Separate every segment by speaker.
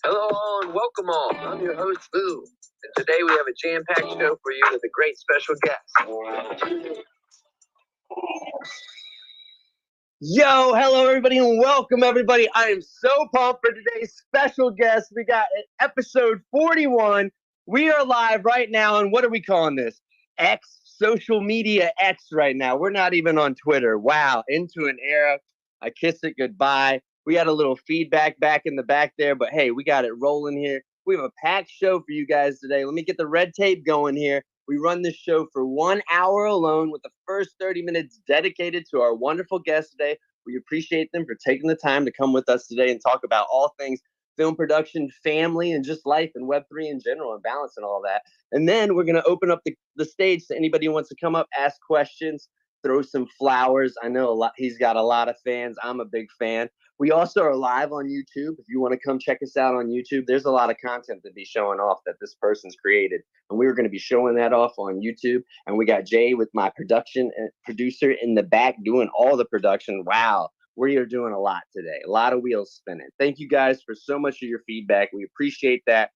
Speaker 1: Hello all and welcome all. I'm your host, Boo. And today we have a jam-packed show for you with a great special guest. Yo, hello everybody and welcome everybody. I am so pumped for today's special guest. We got episode 41. We are live right now, and what are we calling this? X, social media X right now. We're not even on Twitter. Wow, into an era. I kiss it goodbye. We had a little feedback back in the back there, but hey, we got it rolling here. We have a packed show for you guys today. Let me get the red tape going here. We run this show for 1 hour alone with the first 30 minutes dedicated to our wonderful guest today. We appreciate them for taking the time to come with us today and talk about all things film production, family, and just life and Web3 in general and balance and all that. And then we're going to open up the stage to anybody who wants to come up, ask questions, throw some flowers. I know he's got a lot of fans. I'm a big fan. We also are live on YouTube. If you want to come check us out on YouTube, there's a lot of content to be showing off that this person's created. And we were going to be showing that off on YouTube. And we got Jay with my production and producer in the back doing all the production. Wow, we are doing a lot today. A lot of wheels spinning. Thank you guys for so much of your feedback. We appreciate that.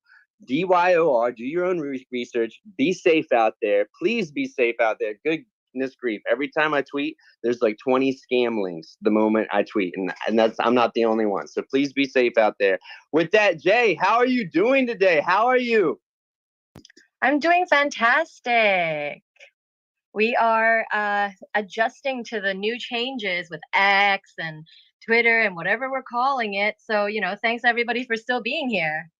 Speaker 1: DYOR, do your own research. Be safe out there. Please be safe out there. Goodness grief. Every time I tweet, there's like 20 scam links the moment I tweet. And that's, I'm not the only one. So please be safe out there. With that, Jay, how are you doing today? How are you?
Speaker 2: I'm doing fantastic. We are adjusting to the new changes with X and Twitter and whatever we're calling it. So, you know, thanks everybody for still being here.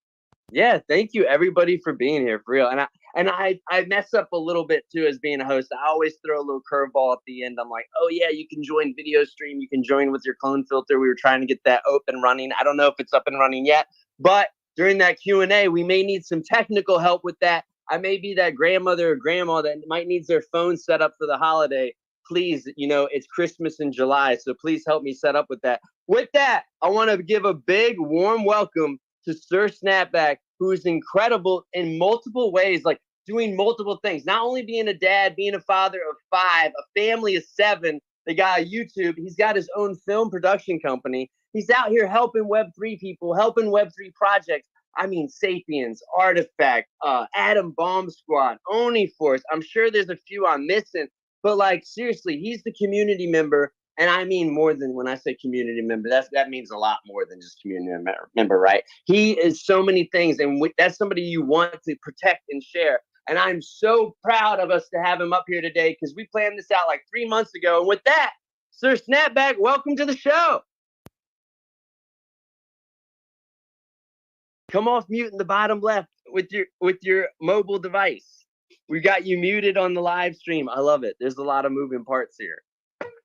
Speaker 1: Yeah, thank you everybody for being here, for real. And I mess up a little bit too as being a host. I always throw a little curveball at the end. I'm like, oh yeah, you can join video stream. You can join with your clone filter. We were trying to get that up and running. I don't know if it's up and running yet, but during that Q&A, we may need some technical help with that. I may be that grandmother or grandma that might needs their phone set up for the holiday. Please, it's Christmas in July, so please help me set up with that. With that, I want to give a big, warm welcome to Sir Snapback, who is incredible in multiple ways, like doing multiple things. Not only being a dad, being a father of 5, a family of 7. They got a YouTube. He's got his own film production company. He's out here helping Web3 people, helping Web3 projects. I mean, Sapiens, Artifact, Atom Bomb Squad, Force. I'm sure there's a few I'm missing, but like seriously, he's the community member, and I mean more than when I say community member. That means a lot more than just community member, right? He is so many things, and that's somebody you want to protect and share. And I'm so proud of us to have him up here today because we planned this out like 3 months ago. And with that, Sir Snapback, welcome to the show. Come off mute in the bottom left with your mobile device. We got you muted on the live stream. I love it. There's a lot of moving parts here.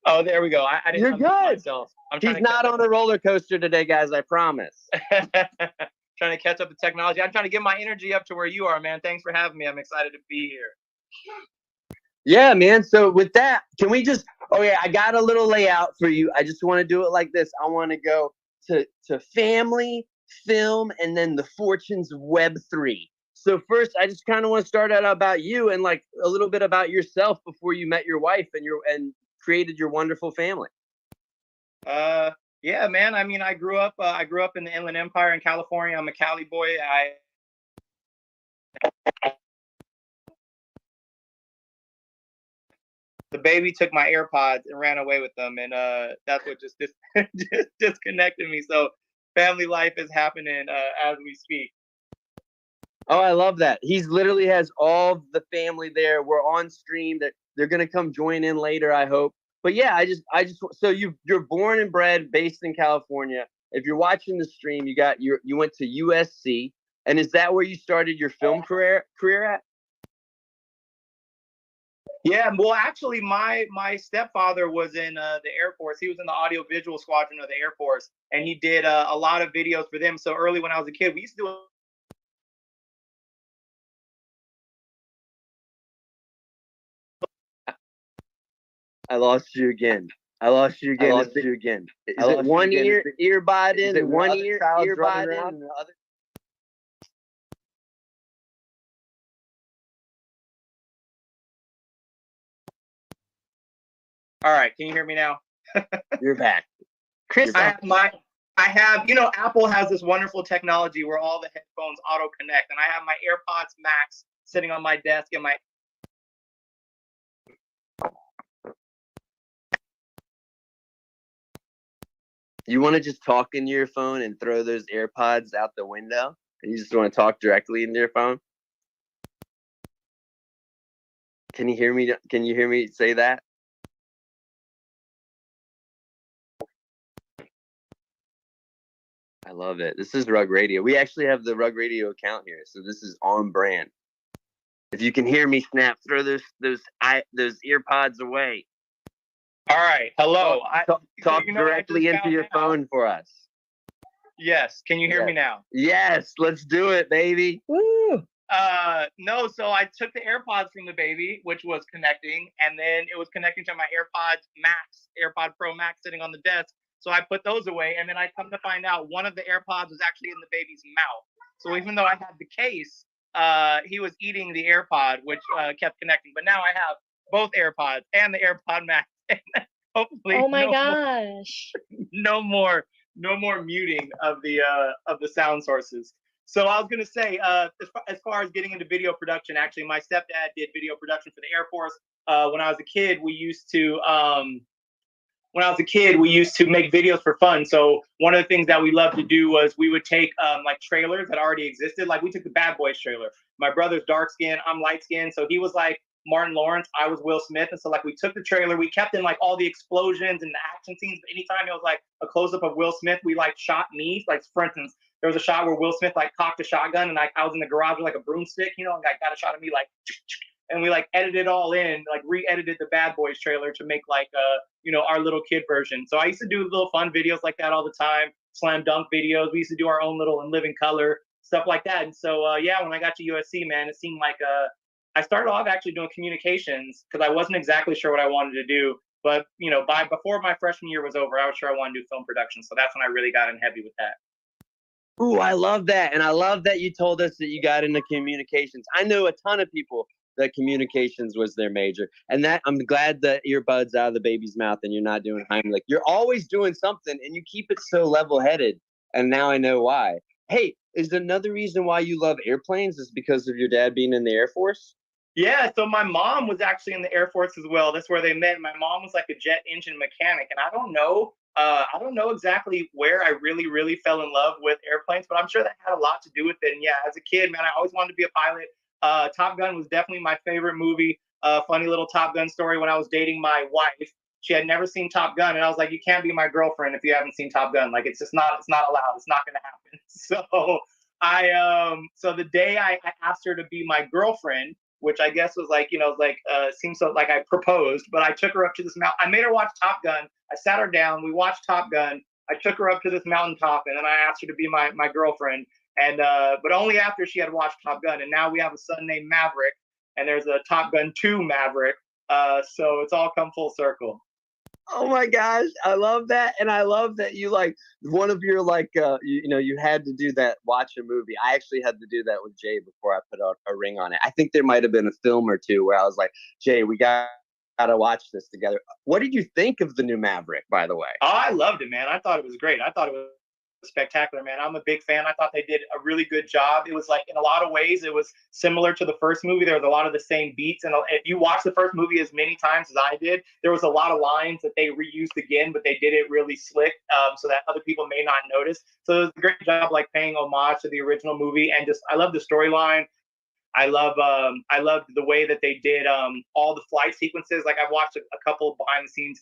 Speaker 3: Oh, there we go. I didn't.
Speaker 1: You're good.
Speaker 3: Myself.
Speaker 1: He's not on a roller coaster today, guys. I promise.
Speaker 3: Trying to catch up with technology. I'm trying to get my energy up to where you are, man. Thanks for having me. I'm excited to be here.
Speaker 1: Yeah, man. So with that, can we just? Oh yeah, I got a little layout for you. I just want to do it like this. I want to go to family, film, and then the fortunes of Web3. So first, I just kind of want to start out about you and like a little bit about yourself before you met your wife and created your wonderful family.
Speaker 3: Yeah, man. I mean, I grew up in the Inland Empire in California. I'm a Cali boy. The baby took my AirPods and ran away with them, and that's what just disconnected me. So family life is happening as we speak.
Speaker 1: Oh, I love that. He's literally has all the family there. We're on stream. That they're gonna come join in later, I hope. But yeah, I just so you're born and bred, based in California. If you're watching the stream, you went to USC, and is that where you started your film career at?
Speaker 3: Yeah, well, actually, my stepfather was in the Air Force. He was in the audio visual squadron of the Air Force, and he did a lot of videos for them. So early when I was a kid, we used to do.
Speaker 1: I lost you again. Is it one earbud in? Is it one earbud in? And the other?
Speaker 3: All right, can you hear me now?
Speaker 1: You're back.
Speaker 2: Chris,
Speaker 3: I have, Apple has this wonderful technology where all the headphones auto connect, and I have my AirPods Max sitting on my desk and my.
Speaker 1: You want to just talk into your phone and throw those AirPods out the window? And you just want to talk directly into your phone? Can you hear me? Can you hear me say that? I love it. This is Rug Radio. We actually have the Rug Radio account here, so this is on brand. If you can hear me, Snap, throw those AirPods away.
Speaker 3: All right. Hello.
Speaker 1: Talk directly into your phone for us.
Speaker 3: Yes. Can you hear me now?
Speaker 1: Yes. Let's do it, baby. Woo.
Speaker 3: No. So I took the AirPods from the baby, which was connecting, and then it was connecting to my AirPod Pro Max sitting on the desk. So I put those away, and then I come to find out one of the AirPods was actually in the baby's mouth. So even though I had the case, he was eating the AirPod, which kept connecting. But now I have both AirPods and the AirPod Max. Hopefully,
Speaker 2: oh my gosh!
Speaker 3: No more muting of the sound sources. So I was gonna say, as far as getting into video production, actually, my stepdad did video production for the Air Force. When I was a kid, we used to make videos for fun. So one of the things that we loved to do was we would take like trailers that already existed. Like we took the Bad Boys trailer. My brother's dark skin, I'm light skin, so he was like Martin Lawrence, I was Will Smith. And so like we took the trailer, we kept in like all the explosions and the action scenes, but anytime it was like a close-up of Will Smith, we like shot me. Like for instance, there was a shot where Will Smith like cocked a shotgun and like I was in the garage with like a broomstick, and like got a shot of me like, and we like edited all in, like re-edited the Bad Boys trailer to make like our little kid version. So I used to do little fun videos like that all the time, slam dunk videos. We used to do our own little In Living Color stuff like that. And so, yeah, when I got to USC, man, it seemed like I started off actually doing communications because I wasn't exactly sure what I wanted to do. But, you know, before my freshman year was over, I was sure I wanted to do film production. So that's when I really got in heavy with that.
Speaker 1: Ooh, I love that. And I love that you told us that you got into communications. I know a ton of people that communications was their major. And that I'm glad that earbuds out of the baby's mouth and you're not doing Heimlich. You're always doing something and you keep it so level-headed. And now I know why. Hey, is another reason why you love airplanes is because of your dad being in the Air Force?
Speaker 3: Yeah, so my mom was actually in the Air Force as well. That's where they met. My mom was like a jet engine mechanic, and I don't know exactly where I really, really fell in love with airplanes, but I'm sure that had a lot to do with it. And yeah, as a kid, man, I always wanted to be a pilot. Top Gun was definitely my favorite movie. Funny little Top Gun story: when I was dating my wife, she had never seen Top Gun, and I was like, "You can't be my girlfriend if you haven't seen Top Gun. Like, it's not allowed. It's not going to happen." So the day I asked her to be my girlfriend, which I guess was like, seems so like I proposed, but I took her up to this mountain. I made her watch Top Gun. I sat her down. We watched Top Gun. I took her up to this mountaintop, and then I asked her to be my girlfriend. And but only after she had watched Top Gun. And now we have a son named Maverick, and there's a Top Gun 2 Maverick. So it's all come full circle.
Speaker 1: Oh my gosh, I love that. And I love that you like one of your you had to do that, watch a movie. I actually had to do that with Jay before I put a ring on it. I think there might have been a film or two where I was like, Jay, we got to watch this together. What did you think of the new Maverick, by the way?
Speaker 3: Oh, I loved it, man. I thought it was great. I thought it was spectacular, man. I'm a big fan. I thought they did a really good job. It was like, in a lot of ways, it was similar to the first movie. There was a lot of the same beats. And if you watch the first movie as many times as I did, there was a lot of lines that they reused again, but they did it really slick, so that other people may not notice. So it was a great job, like paying homage to the original movie. And just, I love the storyline. I loved the way that they did all the flight sequences. Like, I've watched a couple behind the scenes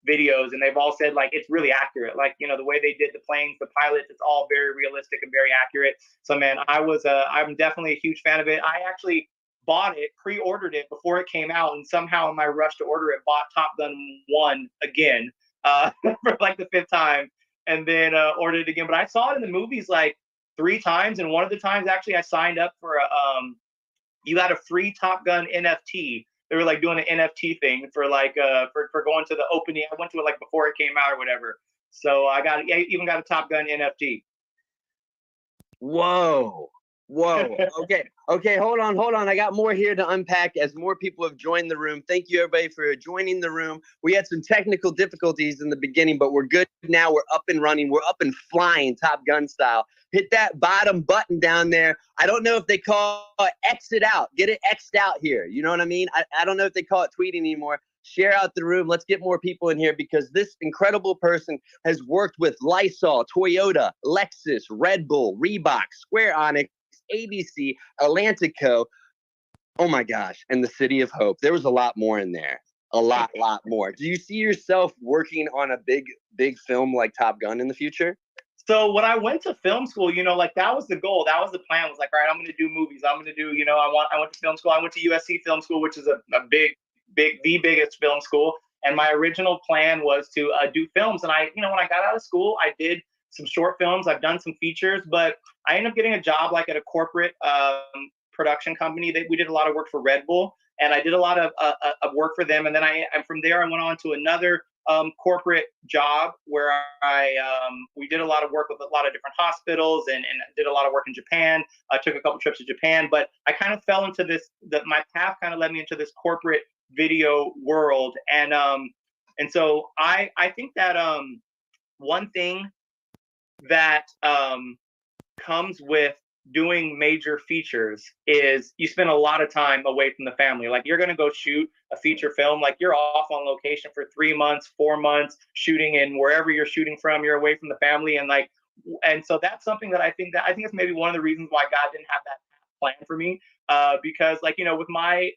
Speaker 3: videos, and they've all said like it's really accurate. Like, you know, the way they did the planes, the pilots, it's all very realistic and very accurate. So man, I'm definitely a huge fan of it. I actually bought it, pre-ordered it before it came out, and somehow in my rush to order it, bought Top Gun 1 again for like the 5th time, and then ordered it again. But I saw it in the movies like 3 times, and one of the times actually I signed up for you got a free Top Gun NFT. They were like doing an NFT thing for like for going to the opening. I went to it like before it came out or whatever. So I even got a Top Gun NFT.
Speaker 1: Whoa. Okay. Hold on. I got more here to unpack as more people have joined the room. Thank you, everybody, for joining the room. We had some technical difficulties in the beginning, but we're good now. We're up and running. We're up and flying, Top Gun style. Hit that bottom button down there. I don't know if they call it exit out. Get it X'd out here. You know what I mean? I don't know if they call it tweeting anymore. Share out the room. Let's get more people in here because this incredible person has worked with Lysol, Toyota, Lexus, Red Bull, Reebok, Square Onyx, ABC, Atlantico. Oh my gosh. And the City of Hope. There was a lot more in there. A lot more. Do you see yourself working on a big film like Top Gun in the future?
Speaker 3: So when I went to film school, you know, like that was the goal. That was the plan. Was like, all right, I'm going to do movies. I'm going to do, you know, I went to film school. I went to USC Film School, which is the biggest film school. And my original plan was to do films. And when I got out of school, I did some short films. I've done some features, but I ended up getting a job like at a corporate production company. We did a lot of work for Red Bull, and I did a lot of work for them. And then from there, I went on to another corporate job where we did a lot of work with a lot of different hospitals and did a lot of work in Japan. I took a couple trips to Japan, but I kind of fell into my path kind of led me into this corporate video world. And so I think that one thing that comes with doing major features is you spend a lot of time away from the family. Like, you're going to go shoot a feature film, like you're off on location for 3 months, 4 months, shooting in wherever you're shooting from, you're away from the family. And so that's something that I think it's maybe one of the reasons why God didn't have that plan for me. Because with where I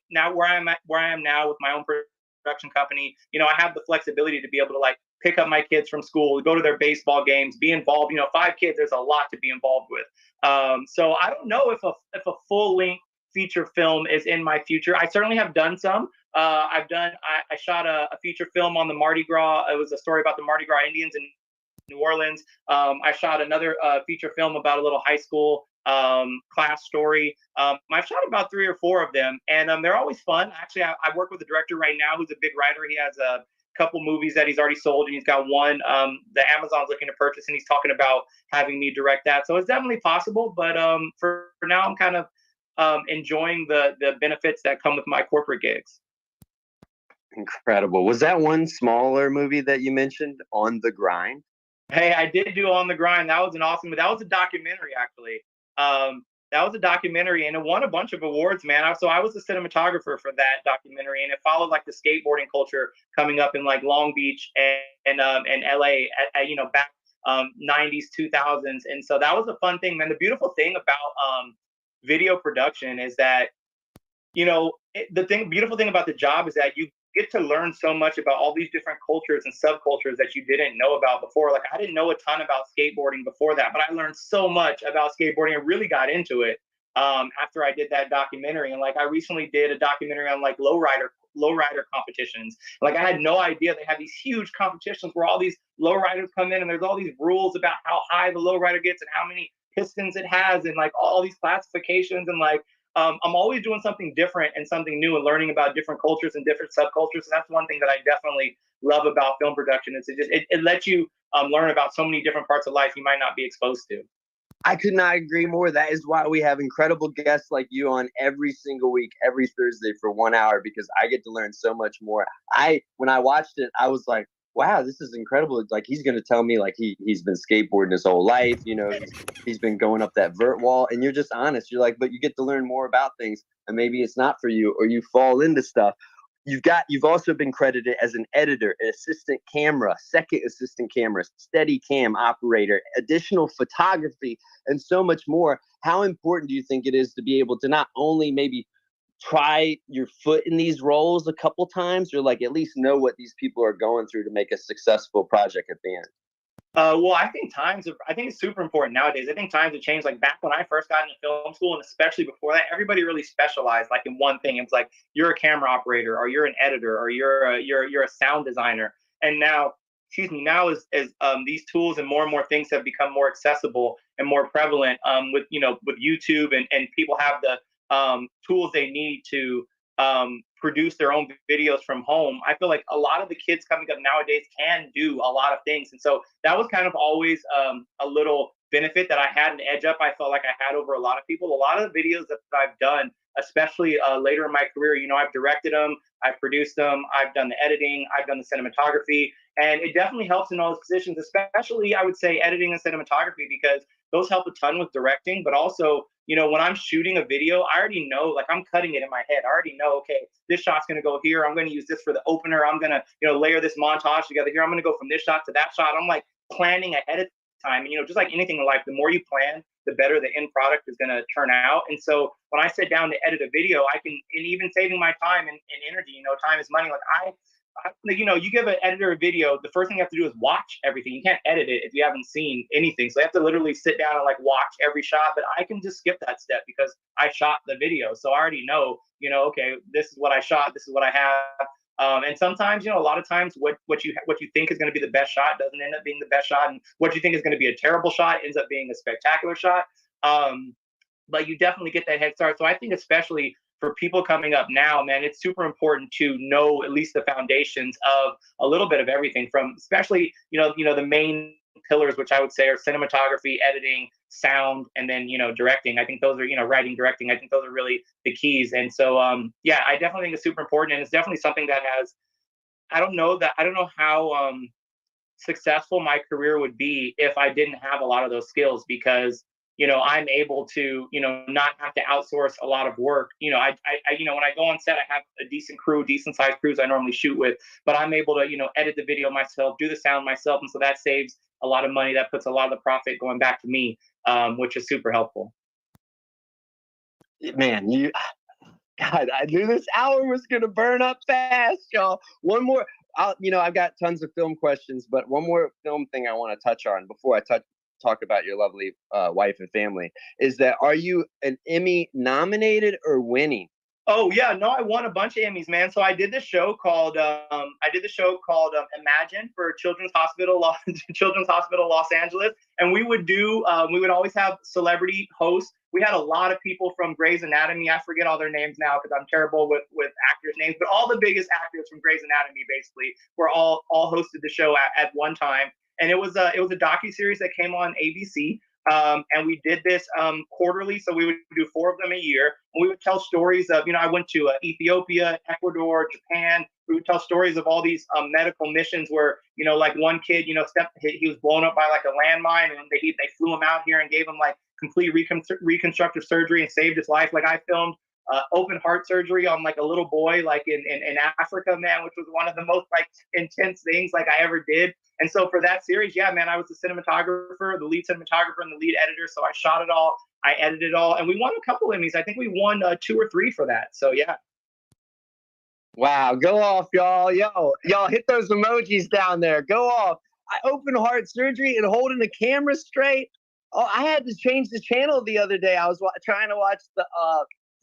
Speaker 3: am now with my own production company, I have the flexibility to be able to pick up my kids from school, go to their baseball games, be involved. 5 kids, there's a lot to be involved with. So I don't know if a full length feature film is in my future. I certainly have done some. I shot a feature film on the Mardi Gras. It was a story about the Mardi Gras Indians in New Orleans. I shot another feature film about a little high school class story. I've shot about 3 or 4 of them, and they're always fun. Actually, I work with a director right now who's a big writer. He has a couple movies that he's already sold, and he's got one that Amazon's looking to purchase, and he's talking about having me direct that. So it's definitely possible, but for now, I'm kind of enjoying the benefits that come with my corporate gigs.
Speaker 1: Incredible. Was that one smaller movie that you mentioned, On the Grind?
Speaker 3: Hey, I did do On the Grind. That was an awesome. That was a documentary, actually. That was a documentary, and it won a bunch of awards, man. So I was the cinematographer for that documentary, and it followed like the skateboarding culture coming up in like Long Beach and LA, back 90s, 2000s, and so that was a fun thing, man. The beautiful thing about video production is that beautiful thing about the job is that you get to learn so much about all these different cultures and subcultures that you didn't know about before. Like I didn't know a ton about skateboarding before that, but I learned so much about skateboarding and really got into it after I did that documentary. And like I recently did a documentary on like lowrider competitions. Like I had no idea they had these huge competitions where all these lowriders come in and there's all these rules about how high the lowrider gets and how many pistons it has and like all these classifications and like I'm always doing something different and something new and learning about different cultures and different subcultures. And that's one thing that I definitely love about film production. Is it lets you learn about so many different parts of life you might not be exposed to.
Speaker 1: I could not agree more. That is why we have incredible guests like you on every single week, every Thursday for 1 hour, because I get to learn so much more. When I watched it, I was like, wow, this is incredible. Like he's going to tell me like he's been skateboarding his whole life. He's been going up that vert wall, and you're just honest. You're like, but you get to learn more about things, and maybe it's not for you, or you fall into stuff. You've also been credited as an editor, an assistant camera, second assistant camera, steady cam operator, additional photography, and so much more. How important do you think it is to be able to not only maybe try your foot in these roles a couple times, or like at least know what these people are going through to make a successful project at the end?
Speaker 3: Well, I think it's super important nowadays. I think times have changed. Like back when I first got into film school, and especially before that, everybody really specialized like in one thing. It was like you're a camera operator, or you're an editor, or you're a sound designer. And now, as these tools and more things have become more accessible and more prevalent with YouTube and people have the tools they need to produce their own videos from home. I feel like a lot of the kids coming up nowadays can do a lot of things. And so that was kind of always a little benefit that I had, an edge up I felt like I had over a lot of people. A lot of the videos that I've done, especially later in my career, I've directed them, I've produced them, I've done the editing, I've done the cinematography, and it definitely helps in all those positions, especially I would say editing and cinematography, because those help a ton with directing, but also when I'm shooting a video, I already know, like I'm cutting it in my head. I already know, okay, this shot's going to go here. I'm going to use this for the opener. I'm going to, layer this montage together here. I'm going to go from this shot to that shot. I'm like planning ahead of time. And, just like anything in life, the more you plan, the better the end product is going to turn out. And so when I sit down to edit a video, and even saving my time and energy, time is money. Like you give an editor a video, the first thing you have to do is watch everything. You can't edit it if you haven't seen anything. So you have to literally sit down and like watch every shot, but I can just skip that step because I shot the video. So I already know, okay, this is what I shot. This is what I have. And sometimes, a lot of times what you think is going to be the best shot doesn't end up being the best shot. And what you think is going to be a terrible shot ends up being a spectacular shot. But you definitely get that head start. So I think especially for people coming up now, man, it's super important to know at least the foundations of a little bit of everything, from especially, the main pillars, which I would say are cinematography, editing, sound, and then, directing. I think those are, writing, directing. I think those are really the keys. And so, I definitely think it's super important. And it's definitely something that I don't know how successful my career would be if I didn't have a lot of those skills, because I'm able to, not have to outsource a lot of work. When I go on set, I have a decent crew, decent sized crews I normally shoot with, but I'm able to, edit the video myself, do the sound myself. And so that saves a lot of money. That puts a lot of the profit going back to me, which is super helpful.
Speaker 1: Man, God, I knew this hour was going to burn up fast, y'all. One more, I've got tons of film questions, but one more film thing I want to touch on before I talk about your lovely wife and family is that, are you an Emmy nominated or winning?
Speaker 3: Oh yeah, no, I won a bunch of Emmys, man. So I did this show called Imagine for Children's Hospital Los Angeles, and we would always have celebrity hosts. We had a lot of people from Grey's Anatomy. I forget all their names now because I'm terrible with actors' names, but all the biggest actors from Grey's Anatomy basically were all hosted the show at one time, and it was a docuseries that came on ABC. And we did this quarterly, so we would do 4 of them a year. And we would tell stories of, I went to Ethiopia, Ecuador, Japan. We would tell stories of all these medical missions where, like one kid, he was blown up by like a landmine, and they flew him out here and gave him like complete reconstructive surgery and saved his life. Like I filmed open heart surgery on like a little boy like in Africa, man, which was one of the most like intense things like I ever did. And so for that series, yeah, man, I was the cinematographer, the lead cinematographer, and the lead editor. So I shot it all, I edited it all, and we won a couple Emmys. I think we won 2 or 3 for that. So yeah.
Speaker 1: Wow, go off, y'all. Y'all hit those emojis down there. Go off. Open heart surgery and holding the camera straight. Oh, I had to change the channel the other day. I was trying to watch the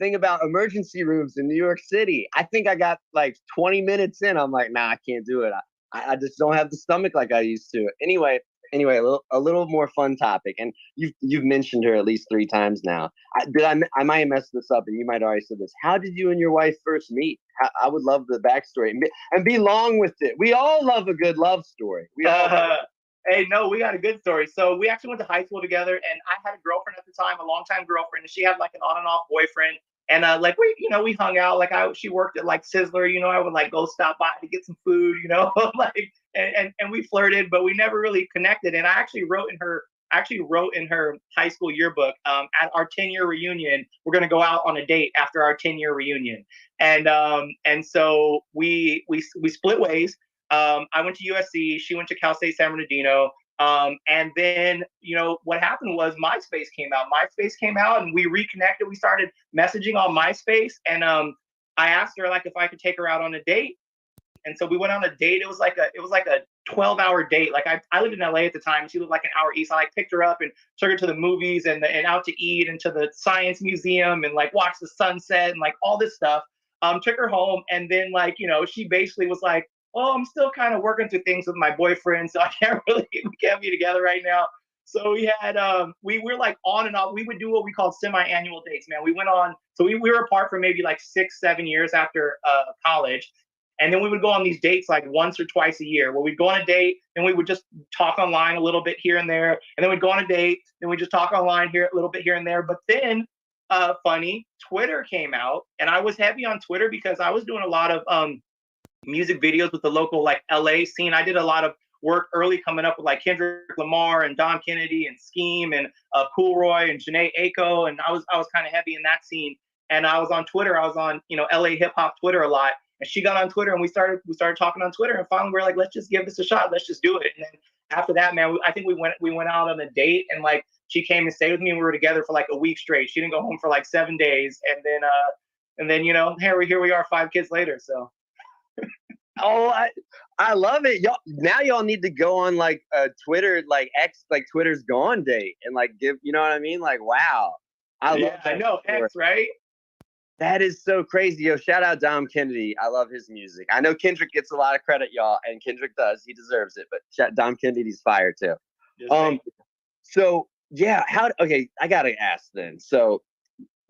Speaker 1: thing about emergency rooms in New York City. I think I got like 20 minutes in. I'm like, nah, I can't do it. I just don't have the stomach like I used to. Anyway, a little more fun topic. And you've mentioned her at least 3 times now. I might have messed this up, and you might already said this. How did you and your wife first meet? I would love the backstory and be long with it. We all love a good love story.
Speaker 3: Hey, no, we got a good story. So we actually went to high school together, and I had a girlfriend at the time, a longtime girlfriend, and she had like an on and off boyfriend. And like we hung out. Like she worked at like Sizzler. I would like go stop by to get some food. Like and we flirted, but we never really connected. And I actually wrote in her high school yearbook at our 10-year reunion, we're gonna go out on a date after our 10-year reunion. And so we split ways. I went to USC. She went to Cal State San Bernardino. And then, what happened was MySpace came out and we reconnected. We started messaging on MySpace. And I asked her like if I could take her out on a date. And so we went on a date. It was like a 12-hour date. Like I lived in LA at the time. She lived like an hour east. I like picked her up and took her to the movies and out to eat and to the science museum and like watched the sunset and like all this stuff. Took her home, and then like, she basically was like, oh, I'm still kind of working through things with my boyfriend, so we can't be together right now. So we had, we were like on and off. We would do what we called semi-annual dates, man. We went on, so we were apart for maybe like 6-7 years after college. And then we would go on these dates like once or twice a year where we'd go on a date and we would just talk online a little bit here and there. And then we'd go on a date and we'd just talk online here, a little bit here and there. But then, funny, Twitter came out, and I was heavy on Twitter because I was doing a lot of, music videos with the local like LA scene. I did a lot of work early coming up with like Kendrick Lamar and Dom Kennedy and Scheme and Coolroy and Janae Aiko, and I was kind of heavy in that scene. And I was on Twitter. I was on LA hip hop Twitter a lot. And she got on Twitter, and we started talking on Twitter. And finally, we were like, let's just give this a shot. Let's just do it. And then after that, man, I think we went out on a date, and like she came and stayed with me, and we were together for like a week straight. She didn't go home for like 7 days, and then here we are 5 kids later. So.
Speaker 1: Oh, I love it. Y'all need to go on like Twitter, like X, like Twitter's gone date, and like give, you know what I mean? Like, wow. I love that.
Speaker 3: I know, X, right?
Speaker 1: That is so crazy. Yo, shout out Dom Kennedy. I love his music. I know Kendrick gets a lot of credit, y'all, and Kendrick does. He deserves it, but Dom Kennedy's fire too. So yeah, okay, I gotta ask then. So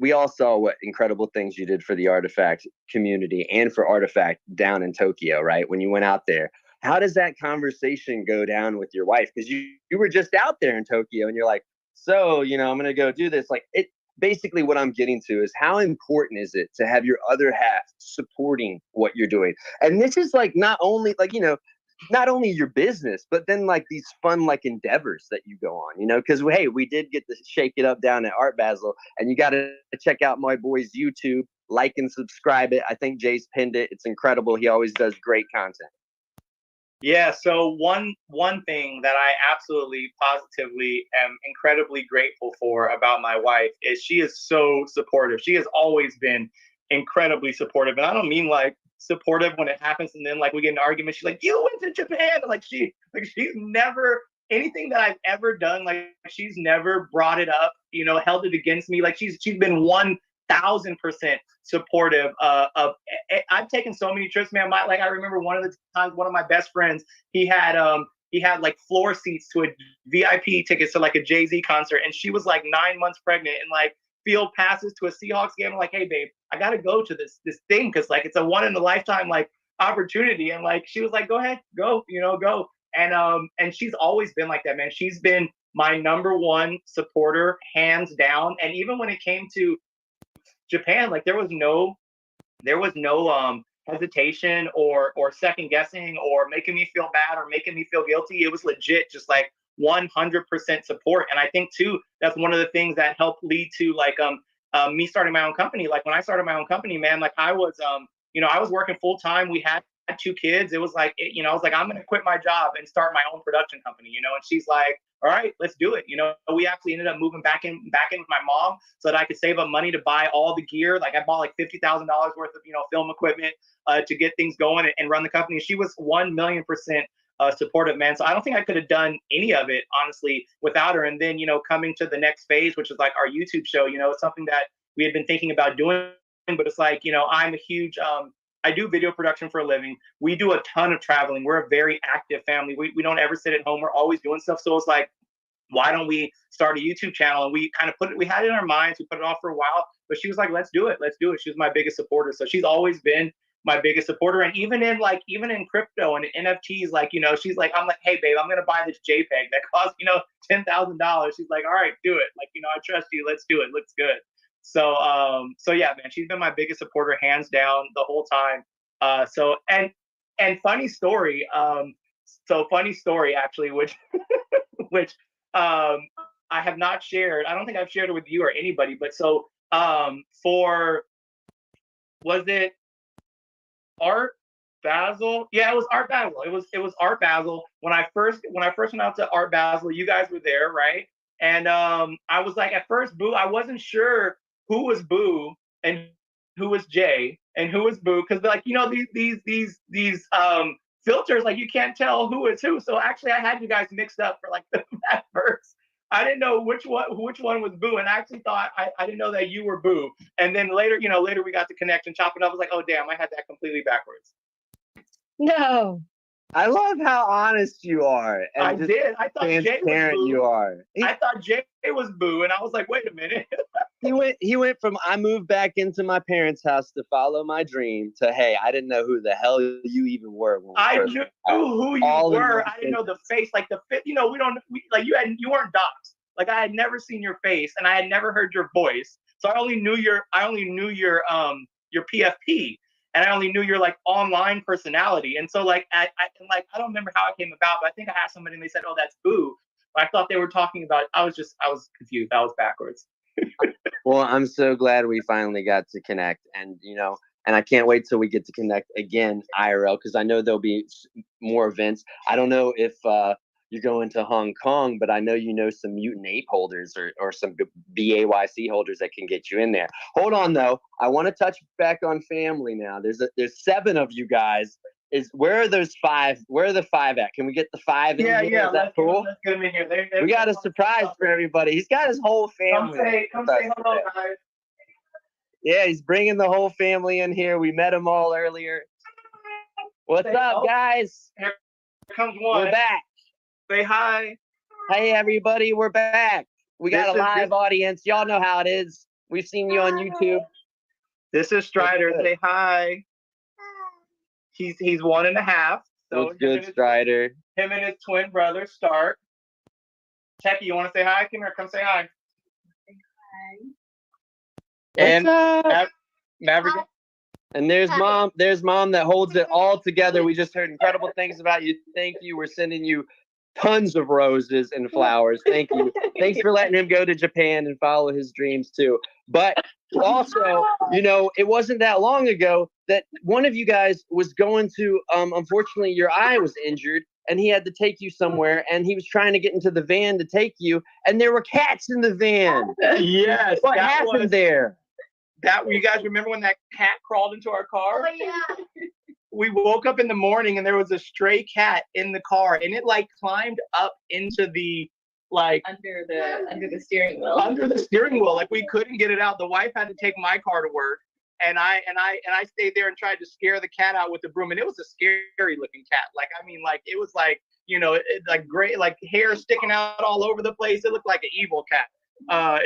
Speaker 1: we all saw what incredible things you did for the Artifact community and for Artifact down in Tokyo, right? When you went out there, how does that conversation go down with your wife? Because you were just out there in Tokyo, and you're like, so, I'm going to go do this. Like, it basically what I'm getting to is how important is it to have your other half supporting what you're doing? And this is like not only like, not only your business, but then like these fun like endeavors that you go on, because hey, we did get to shake it up down at Art Basel, and you got to check out my boy's YouTube, like and subscribe it. I think Jay's pinned it. It's incredible. He always does great content.
Speaker 3: Yeah. So one thing that I absolutely positively am incredibly grateful for about my wife is she is so supportive. She has always been incredibly supportive. And I don't mean like supportive when it happens and then like we get an argument. She's like, you went to Japan. Like she's never, anything that I've ever done, like she's never brought it up, held it against me. Like she's been one 1,000% supportive I've taken so many trips, man. I remember one of the times, one of my best friends, he had like floor seats to a VIP tickets to like a Jay-Z concert, and she was like 9 months pregnant and like field passes to a Seahawks game. I'm like, hey babe, I gotta go to this thing because like it's a one in a lifetime like opportunity. And like she was like, go ahead, go, go. And she's always been like that, man. She's been my number one supporter, hands down. And even when it came to Japan, like there was no hesitation or second guessing or making me feel bad or making me feel guilty. It was legit, just like 100% support. And I think too, that's one of the things that helped lead to like me starting my own company. Like when I started my own company, man, like I was I was working full time. We had 2 kids. It was like I was like, I'm gonna quit my job and start my own production company, and she's like, all right, let's do it. We actually ended up moving back in with my mom so that I could save up money to buy all the gear. Like I bought like $50,000 worth of film equipment to get things going and run the company. She was 1,000,000% supportive, man. So I don't think I could have done any of it honestly without her. And then coming to the next phase, which is like our YouTube show. It's something that we had been thinking about doing, but it's like I'm a huge I do video production for a living. We do a ton of traveling. We're a very active family. We don't ever sit at home. We're always doing stuff. So it's like, why don't we start a YouTube channel? And we kind of we had it in our minds. We put it off for a while, but she was like, let's do it. Let's do it. She was my biggest supporter. So she's always been my biggest supporter. And even in crypto and NFTs, like, she's like, I'm like, hey babe, I'm going to buy this JPEG that costs, $10,000. She's like, all right, do it. Like, I trust you. Let's do it. Looks good. So yeah, man, she's been my biggest supporter hands down the whole time. And funny story. So funny story actually, which I have not shared. I don't think I've shared it with you or anybody, but so was it Art Basel? Yeah, it was Art Basel. It was Art Basel. When I first went out to Art Basel, you guys were there, right? And I was like, at first, Boo, I wasn't sure who was Boo and who was Jay and who was Boo, because like these filters, like you can't tell who is who. So actually, I had you guys mixed up for like at first. I didn't know which one was Boo, and I actually thought I didn't know that you were Boo. And then later we got to connect and chop it up. I was like, oh damn, I had that completely backwards.
Speaker 2: No.
Speaker 1: I love how honest you are. And
Speaker 3: I did. I thought Jay was Boo.
Speaker 1: You are.
Speaker 3: I thought Jay was Boo, and I was like, wait a minute.
Speaker 1: He went from I moved back into my parents' house to follow my dream to, hey, I didn't know who the hell you even were.
Speaker 3: I knew who you were. I didn't know the face, like the fit. You weren't doxxed. Like I had never seen your face, and I had never heard your voice. So I only knew your PFP. And I only knew your like online personality. And so like I don't remember how it came about, but I think I asked somebody and they said, oh, that's Boo. But I thought they were talking about, I was confused. I was backwards.
Speaker 1: Well, I'm so glad we finally got to connect, and and I can't wait till we get to connect again IRL, because I know there'll be more events. I don't know if you're going to Hong Kong, but I know some Mutant Ape holders or some BAYC holders that can get you in there. Hold on though, I want to touch back on family now. There's 7 of you guys. Where are those 5? Where are the 5 at? Can we get the 5 in here?
Speaker 3: Yeah,
Speaker 1: is that cool?
Speaker 3: Let's get them in here.
Speaker 1: We got a surprise for everybody. He's got his whole family.
Speaker 3: Come say hello, guys.
Speaker 1: Yeah, he's bringing the whole family in here. We met them all earlier. What's up, guys?
Speaker 3: Here comes one.
Speaker 1: We're back.
Speaker 3: Say hi.
Speaker 1: Hey, everybody. We're back. We got a live audience. Y'all know how it is. We've seen you on YouTube.
Speaker 3: This is Strider. Say hi. He's 1.5. So
Speaker 1: What's good, Strider?
Speaker 3: Him and his twin brother, Stark. Techie, you want to say hi? Come here. Come say hi.
Speaker 1: And
Speaker 3: Maverick.
Speaker 1: And there's mom that holds it all together. We just heard incredible things about you. Thank you. We're sending you tons of roses and flowers. Thank you. Thanks for letting him go to Japan and follow his dreams too. But also, it wasn't that long ago that one of you guys was going to, unfortunately, your eye was injured and he had to take you somewhere, and he was trying to get into the van to take you, and there were cats in the van.
Speaker 3: Yes.
Speaker 1: What happened there?
Speaker 3: You guys remember when that cat crawled into our car?
Speaker 2: Oh, yeah.
Speaker 3: We woke up in the morning and there was a stray cat in the car, and it like climbed up into the like
Speaker 2: under the steering wheel.
Speaker 3: Under the steering wheel. Like we couldn't get it out. The wife had to take my car to work. And I stayed there and tried to scare the cat out with the broom. And it was a scary looking cat. Like, I mean, like it was like, you know, like gray, like hair sticking out all over the place. It looked like an evil cat.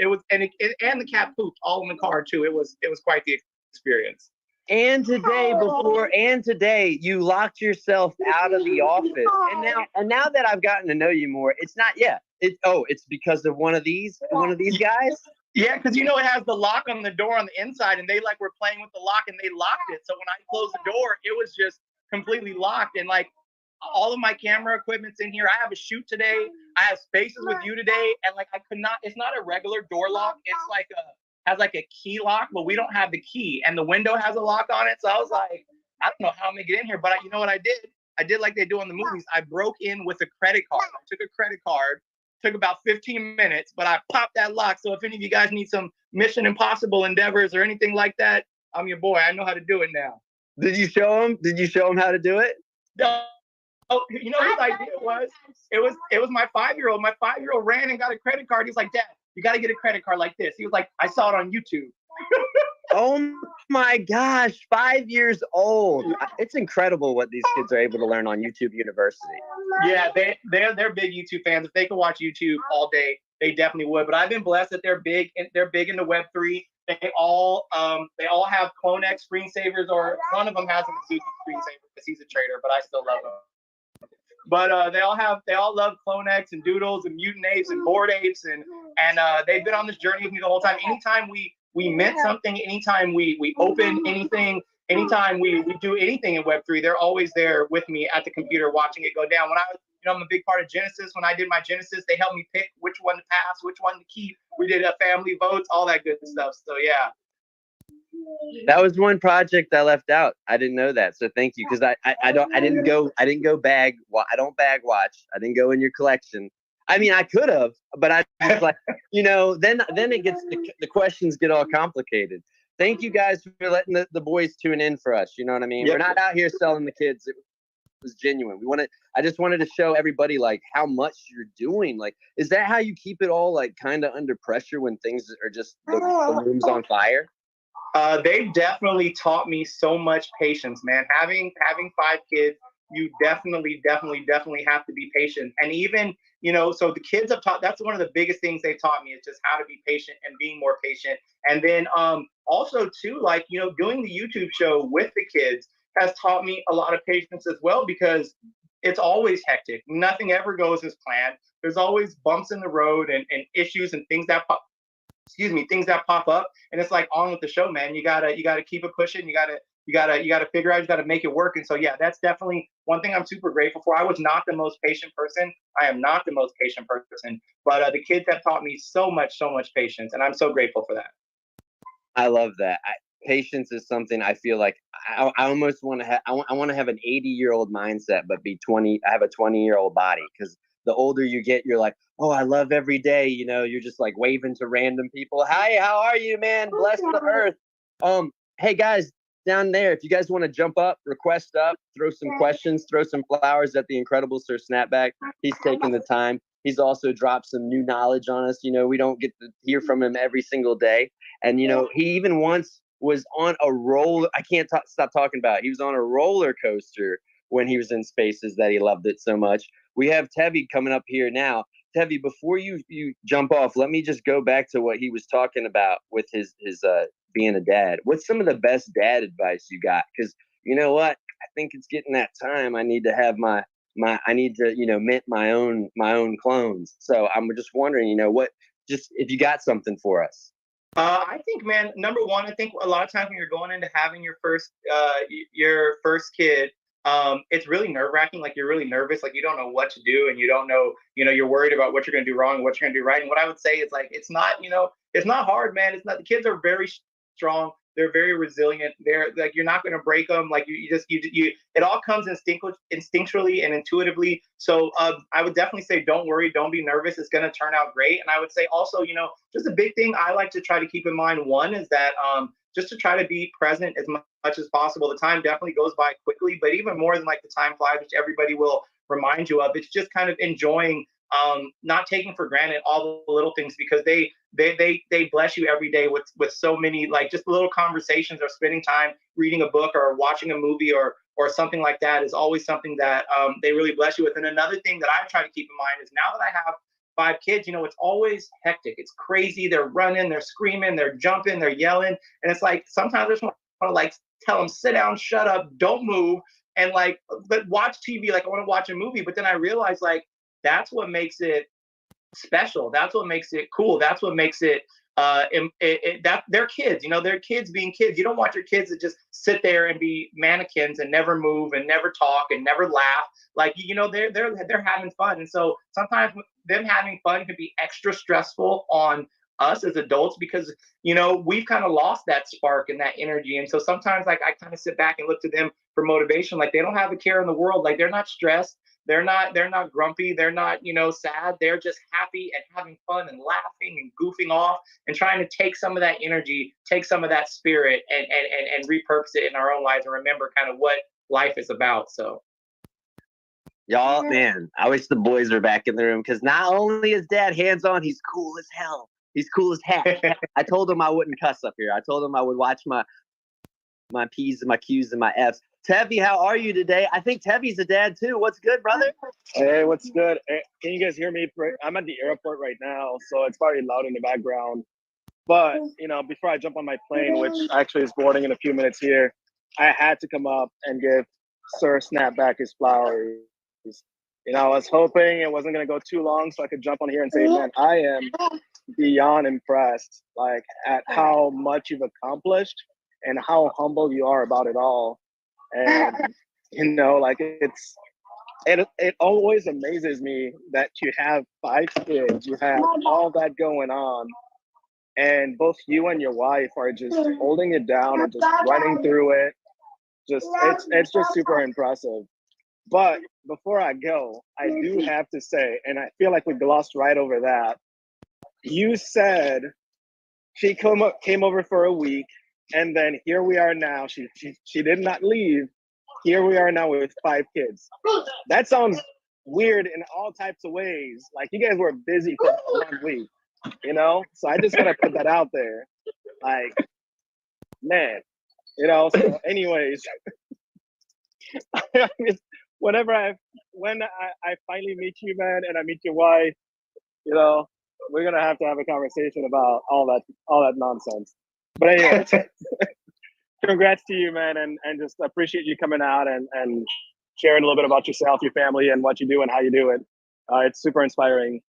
Speaker 3: It was, and the cat pooped all in the car too. It was quite the experience.
Speaker 1: And today you locked yourself out of the office. And now that I've gotten to know you more, it's not it's because of one of these guys.
Speaker 3: Yeah, because you know it has the lock on the door on the inside, and they like were playing with the lock and they locked it. So when I closed the door, it was just completely locked. And like all of my camera equipment's in here. I have a shoot today. I have spaces with you today, and like I could not. It's not a regular door lock. It's like has like a key lock, but we don't have the key, and the window has a lock on it. So I was like, I don't know how I'm gonna get in here, but you know what I did? I did like they do in the movies. I broke in with a credit card. I took a credit card. Took about 15 minutes, but I popped that lock. So if any of you guys need some Mission Impossible endeavors or anything like that, I'm your boy. I know how to do it now.
Speaker 1: Did you show him how to do it?
Speaker 3: No. Oh, you know whose idea was? It was my 5-year-old. My 5-year-old ran and got a credit card. He's like, Dad, you got to get a credit card like this. He was like, I saw it on YouTube.
Speaker 1: Oh my gosh, 5 years old. It's incredible what these kids are able to learn on YouTube University.
Speaker 3: Yeah, they're big YouTube fans. If they could watch YouTube all day, they definitely would. But I've been blessed that they're big into Web3. They all have CloneX screensavers, or one of them has a Suzuki screensaver because he's a trader, but I still love him. But they all love CloneX and Doodles and Mutant Apes and Bored Apes, and they've been on this journey with me the whole time. Anytime we mint something, anytime we open anything, anytime we do anything in Web3, they're always there with me at the computer watching it go down. When I'm a big part of Genesis. When I did my Genesis, they helped me pick which one to pass, which one to keep. We did family votes, all that good stuff. So yeah.
Speaker 1: That was one project I left out. I didn't know that, so thank you. Because I didn't go bag. I don't bag watch. I didn't go in your collection. I mean, I could have, but I was like, then it gets the questions get all complicated. Thank you guys for letting the boys tune in for us. You know what I mean? Yep. We're not out here selling the kids. It was genuine. I just wanted to show everybody like how much you're doing. Like, is that how you keep it all like kind of under pressure when things are just the room's on fire?
Speaker 3: They definitely taught me so much patience, man. Having 5 kids, you definitely have to be patient. And even, so the kids have taught, that's one of the biggest things they taught me, is just how to be patient and being more patient. And then also too, like, doing the YouTube show with the kids has taught me a lot of patience as well, because it's always hectic. Nothing ever goes as planned. There's always bumps in the road and issues and things that pop up. And it's like, on with the show, man. You gotta keep it pushing. You gotta figure out, you gotta make it work. And so, yeah, that's definitely one thing I'm super grateful for. I was not the most patient person. I am not the most patient person, but the kids have taught me so much patience. And I'm so grateful for that.
Speaker 1: I love that. Patience is something I feel like I almost want to have. I want to have an 80-year-old mindset, but I have a 20-year-old body, because the older you get, you're like, oh, I love every day. You're just like waving to random people. Hi, how are you, man? Bless the earth. Hey guys down there, if you guys want to jump up, request up, throw some questions, throw some flowers at the incredible Sir Snapback. He's taking the time. He's also dropped some new knowledge on us. We don't get to hear from him every single day. And, he even once was on a roller. I can't stop talking about it. He was on a roller coaster when he was in Spaces that he loved it so much. We have Tevi coming up here now. Tevi, before you jump off, let me just go back to what he was talking about with his being a dad. What's some of the best dad advice you got? Because you know what? I think it's getting that time. I need to have I need to, mint my own clones. So I'm just wondering, if you got something for us.
Speaker 3: I think, man, number one, I think a lot of times when you're going into having your first kid, it's really nerve-wracking. Like, you're really nervous. Like, you don't know what to do, and you don't know, you're worried about what you're going to do wrong and what you're going to do right. And what I would say is, like, it's not hard, man. It's not. The kids are very strong. They're very resilient. They're like, you're not going to break them. Like, it all comes instinctually and intuitively. So I would definitely say, don't worry, don't be nervous. It's going to turn out great. And I would say also, just a big thing I like to try to keep in mind. One is that just to try to be present as much as possible. The time definitely goes by quickly, but even more than like the time flies, which everybody will remind you of, it's just kind of enjoying not taking for granted all the little things, because they bless you every day with so many, like, just little conversations, or spending time reading a book or watching a movie or something like that is always something that they really bless you with. And another thing that I try to keep in mind is, now that I have 5 kids, it's always hectic. It's crazy. They're running, they're screaming, they're jumping, they're yelling. And it's like, sometimes I just want to, like, tell them, sit down, shut up, don't move. And like, but watch TV. Like, I want to watch a movie. But then I realize, like, that's what makes it special. That's what makes it cool. That's what makes it that they're kids. They're kids being kids. You don't want your kids to just sit there and be mannequins and never move and never talk and never laugh. Like, they're having fun. And so sometimes them having fun can be extra stressful on us as adults, because we've kind of lost that spark and that energy. And so sometimes, like, I kind of sit back and look to them for motivation. Like, they don't have a care in the world. Like, they're not stressed. They're not grumpy. They're not, sad. They're just happy and having fun and laughing and goofing off and trying to take some of that energy, take some of that spirit, and repurpose it in our own lives, and remember kind of what life is about. So,
Speaker 1: y'all, man, I wish the boys were back in the room, because not only is Dad hands-on, he's cool as hell. He's cool as heck. I told him I wouldn't cuss up here. I told him I would watch my P's and my Q's and my F's. Tevy, how are you today? I think Tevy's a dad too. What's good, brother?
Speaker 4: Hey, what's good? Hey, can you guys hear me? I'm at the airport right now, so it's probably loud in the background. But, before I jump on my plane, which actually is boarding in a few minutes here, I had to come up and give Sir Snapback his flowers. I was hoping it wasn't going to go too long so I could jump on here and say, man, I am beyond impressed, like, at how much you've accomplished and how humble you are about it all. And like, it always amazes me that you have 5 kids, you have all that going on, and both you and your wife are just holding it down and just running through it. It's just super impressive. But before I go, I do have to say, and I feel like we glossed right over that, you said she came over for a week, and then here we are now. She did not leave. Here we are now with 5 kids. That sounds weird in all types of ways. Like, you guys were busy for 1 week, So I just gotta put that out there. Like, man, So, anyways, when I finally meet you, man, and I meet your wife, we're gonna have to have a conversation about all that nonsense. But anyway, congrats to you, man, and just appreciate you coming out and sharing a little bit about yourself, your family, and what you do and how you do it. It's super inspiring.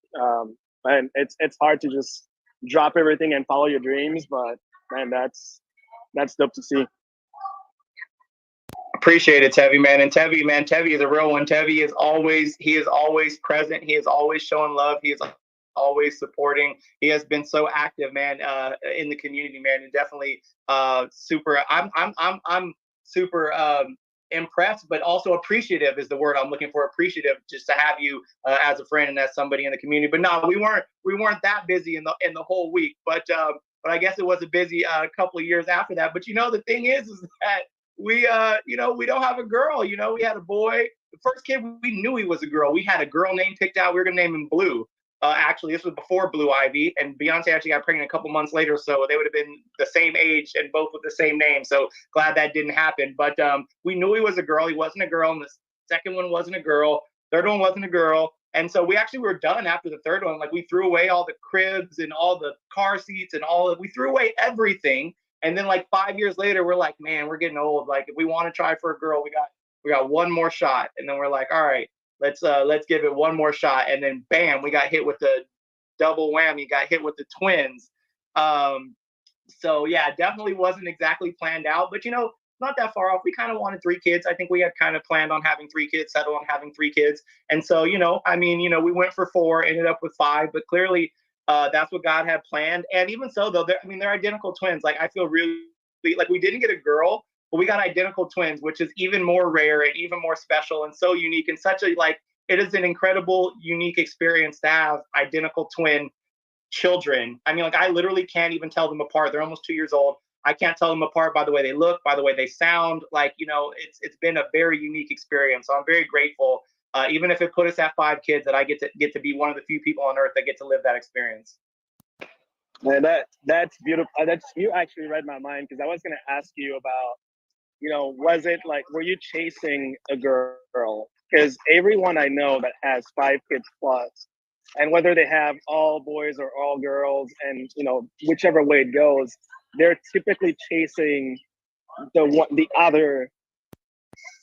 Speaker 4: And it's hard to just drop everything and follow your dreams, but man, that's dope to see.
Speaker 3: Appreciate it, Tevy, man. And Tevy is a real one. Tevy is always present. He is always showing love. He is always supporting. He has been so active, man, in the community, man, and definitely super. I'm super impressed, but also appreciative is the word I'm looking for. Appreciative, just to have you as a friend and as somebody in the community. But no, we weren't that busy in the whole week. But I guess it was a busy couple of years after that. But the thing is that we we don't have a girl. We had a boy. The first kid, we knew he was a girl. We had a girl name picked out. We were gonna name him Blue. Actually, this was before Blue Ivy, and Beyonce actually got pregnant a couple months later, so they would have been the same age and both with the same name. So glad that didn't happen. But we knew he was a girl. He wasn't a girl, and the second one wasn't a girl. Third one wasn't a girl. And so we were done after the third one. Like, we threw away all the cribs and all the car seats and we threw away everything. And then, like, 5 years later, we're like, man, we're getting old. Like, if we want to try for a girl, we got one more shot. And then we're like, all right, let's give it one more shot. And then bam, we got hit with the double whammy, got hit with the twins. So yeah, definitely wasn't exactly planned out, but not that far off. We kind of wanted 3 kids. I think we had kind of planned on having 3 kids, settled on having 3 kids. And so, we went for 4, ended up with 5, but clearly that's what God had planned. And even so, though, they're identical twins. Like, I feel really like we didn't get a girl, but we got identical twins, which is even more rare and even more special and so unique, and such a, like, it is an incredible, unique experience to have identical twin children. I mean, like, I literally can't even tell them apart. They're almost 2 years old. I can't tell them apart by the way they look, by the way they sound. Like, it's been a very unique experience. So I'm very grateful even if it put us at 5 kids, that I get to be one of the few people on earth that get to live that experience.
Speaker 4: And that's beautiful. That's, you actually read my mind, because I was going to ask you about, you know, was it like, were you chasing a girl? Because everyone I know that has 5 kids plus, and whether they have all boys or all girls, and you know, whichever way it goes, they're typically chasing the other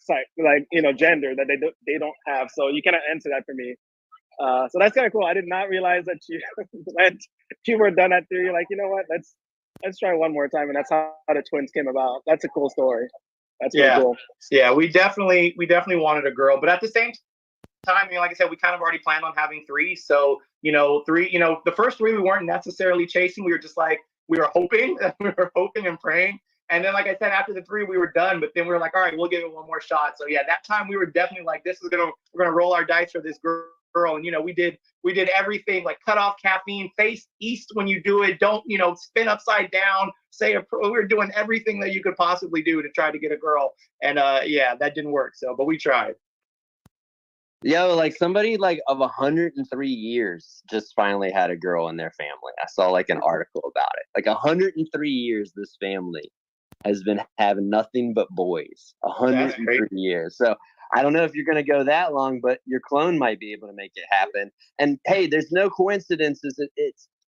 Speaker 4: side, like, you know, gender that they don't have. So you cannot answer that for me. So that's kind of cool. I did not realize that you that you were done at 3. You're like, you know what? Let's try one more time, and that's how the twins came about. That's a cool story. That's really cool.
Speaker 3: Yeah, we definitely wanted a girl, but at the same time, you know, like I said, we kind of already planned on having 3. So, you know, 3, you know, the first 3 we weren't necessarily chasing. We were just like, we were hoping and praying. And then, like I said, after the 3, we were done. But then we were like, all right, we'll give it one more shot. So yeah, that time we were definitely like, we're gonna roll our dice for this girl. And you know, we did everything, like cut off caffeine, face east when you do it, don't, you know, spin upside down, we were doing everything that you could possibly do to try to get a girl. And yeah, that didn't work. So, but we tried.
Speaker 1: Yo, like somebody like of 103 years just finally had a girl in their family. I saw like an article about it. Like 103 years, this family has been having nothing but boys. 103 years. So I don't know if you're going to go that long, but your clone might be able to make it happen. And hey, there's no coincidences.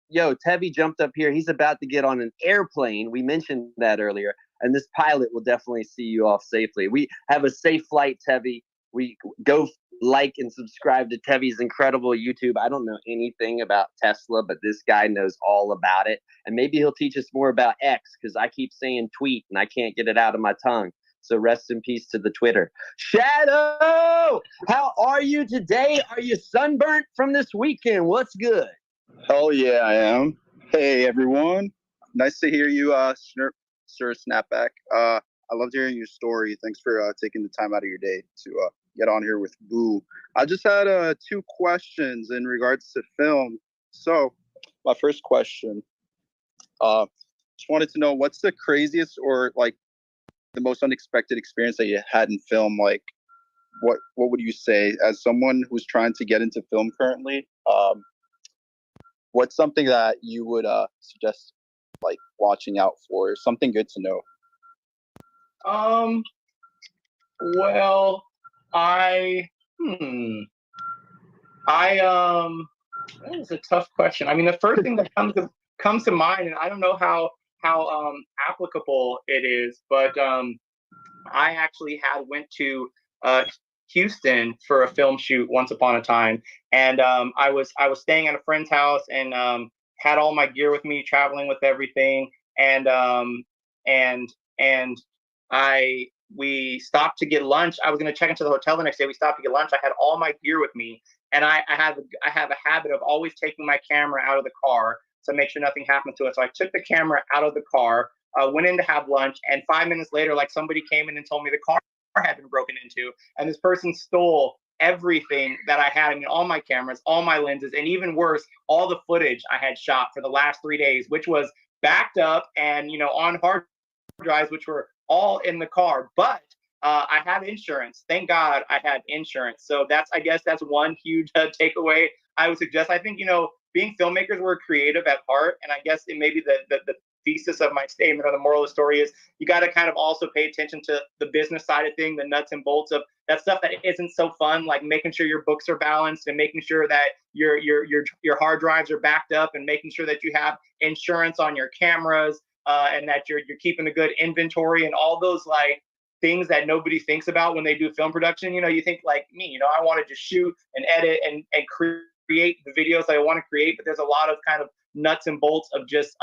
Speaker 1: Yo, Tevi jumped up here. He's about to get on an airplane. We mentioned that earlier. And this pilot will definitely see you off safely. We have a safe flight, Tevi. We go like and subscribe to Tevi's incredible YouTube. I don't know anything about Tesla, but this guy knows all about it. And maybe he'll teach us more about X, because I keep saying tweet and I can't get it out of my tongue. So rest in peace to the Twitter. Shadow, how are you today? Are you sunburnt from this weekend? What's good?
Speaker 5: Hell yeah, I am. Hey, everyone. Nice to hear you, Sir Snapback. I loved hearing your story. Thanks for taking the time out of your day to get on here with Boo. I just had 2 questions in regards to film. So my first question, just wanted to know, what's the craziest or like the most unexpected experience that you had in film? Like, what would you say as someone who's trying to get into film currently? What's something that you would suggest like watching out for? Something good to know.
Speaker 3: Well, that is a tough question. I mean, the first thing that comes to mind, and I don't know how applicable it is, but I actually went to Houston for a film shoot once upon a time, and I was staying at a friend's house and had all my gear with me, traveling with everything, and we stopped to get lunch. I was going to check into the hotel the next day. We stopped to get lunch. I had all my gear with me, and I have a habit of always taking my camera out of the car to make sure nothing happened to it. So I took the camera out of the car, went in to have lunch, and 5 minutes later, like, somebody came in and told me the car had been broken into, and this person stole everything that I had. I mean, all my cameras, all my lenses, and even worse, all the footage I had shot for the last 3 days, which was backed up and, you know, on hard drives, which were all in the car. But I have insurance. Thank God I had insurance. So I guess that's one huge takeaway I would suggest. I think, you know, being filmmakers, we're creative at heart. And I guess it may be the thesis of my statement, or the moral of the story, is you got to kind of also pay attention to the business side of things, the nuts and bolts of that stuff that isn't so fun, like making sure your books are balanced and making sure that your hard drives are backed up, and making sure that you have insurance on your cameras, and that you're keeping a good inventory, and all those like things that nobody thinks about when they do film production. You know, you think like me, you know, I want to just shoot and edit and create the videos that I want to create, but there's a lot of kind of nuts and bolts of just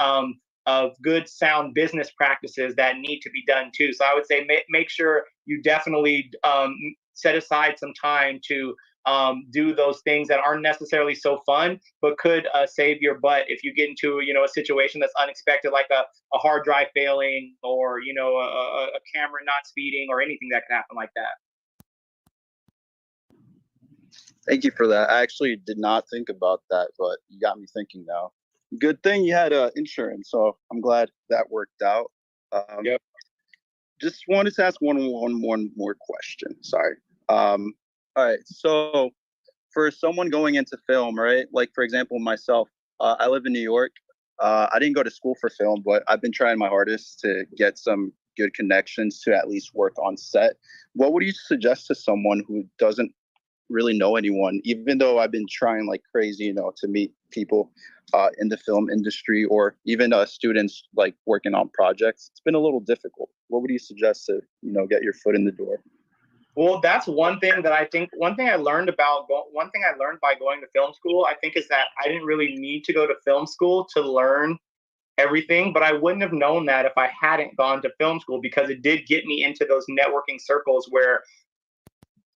Speaker 3: of good sound business practices that need to be done too. So I would say make sure you definitely set aside some time to do those things that aren't necessarily so fun, but could save your butt if you get into, you know, a situation that's unexpected, like a hard drive failing, or, you know, a camera not speeding, or anything that could happen like that.
Speaker 5: Thank you for that. I actually did not think about that, but you got me thinking now. Good thing you had insurance, so I'm glad that worked out. Yep. Just wanted to ask one more question. Sorry. All right. So for someone going into film, right? Like, for example, myself, I live in New York. I didn't go to school for film, but I've been trying my hardest to get some good connections to at least work on set. What would you suggest to someone who doesn't really know anyone, even though I've been trying like crazy, to meet people in the film industry, or even students like working on projects? It's been a little difficult. What would you suggest to, get your foot in the door?
Speaker 3: Well, that's one thing that I think, one thing I learned by going to film school, I think, is that I didn't really need to go to film school to learn everything, but I wouldn't have known that if I hadn't gone to film school, because it did get me into those networking circles where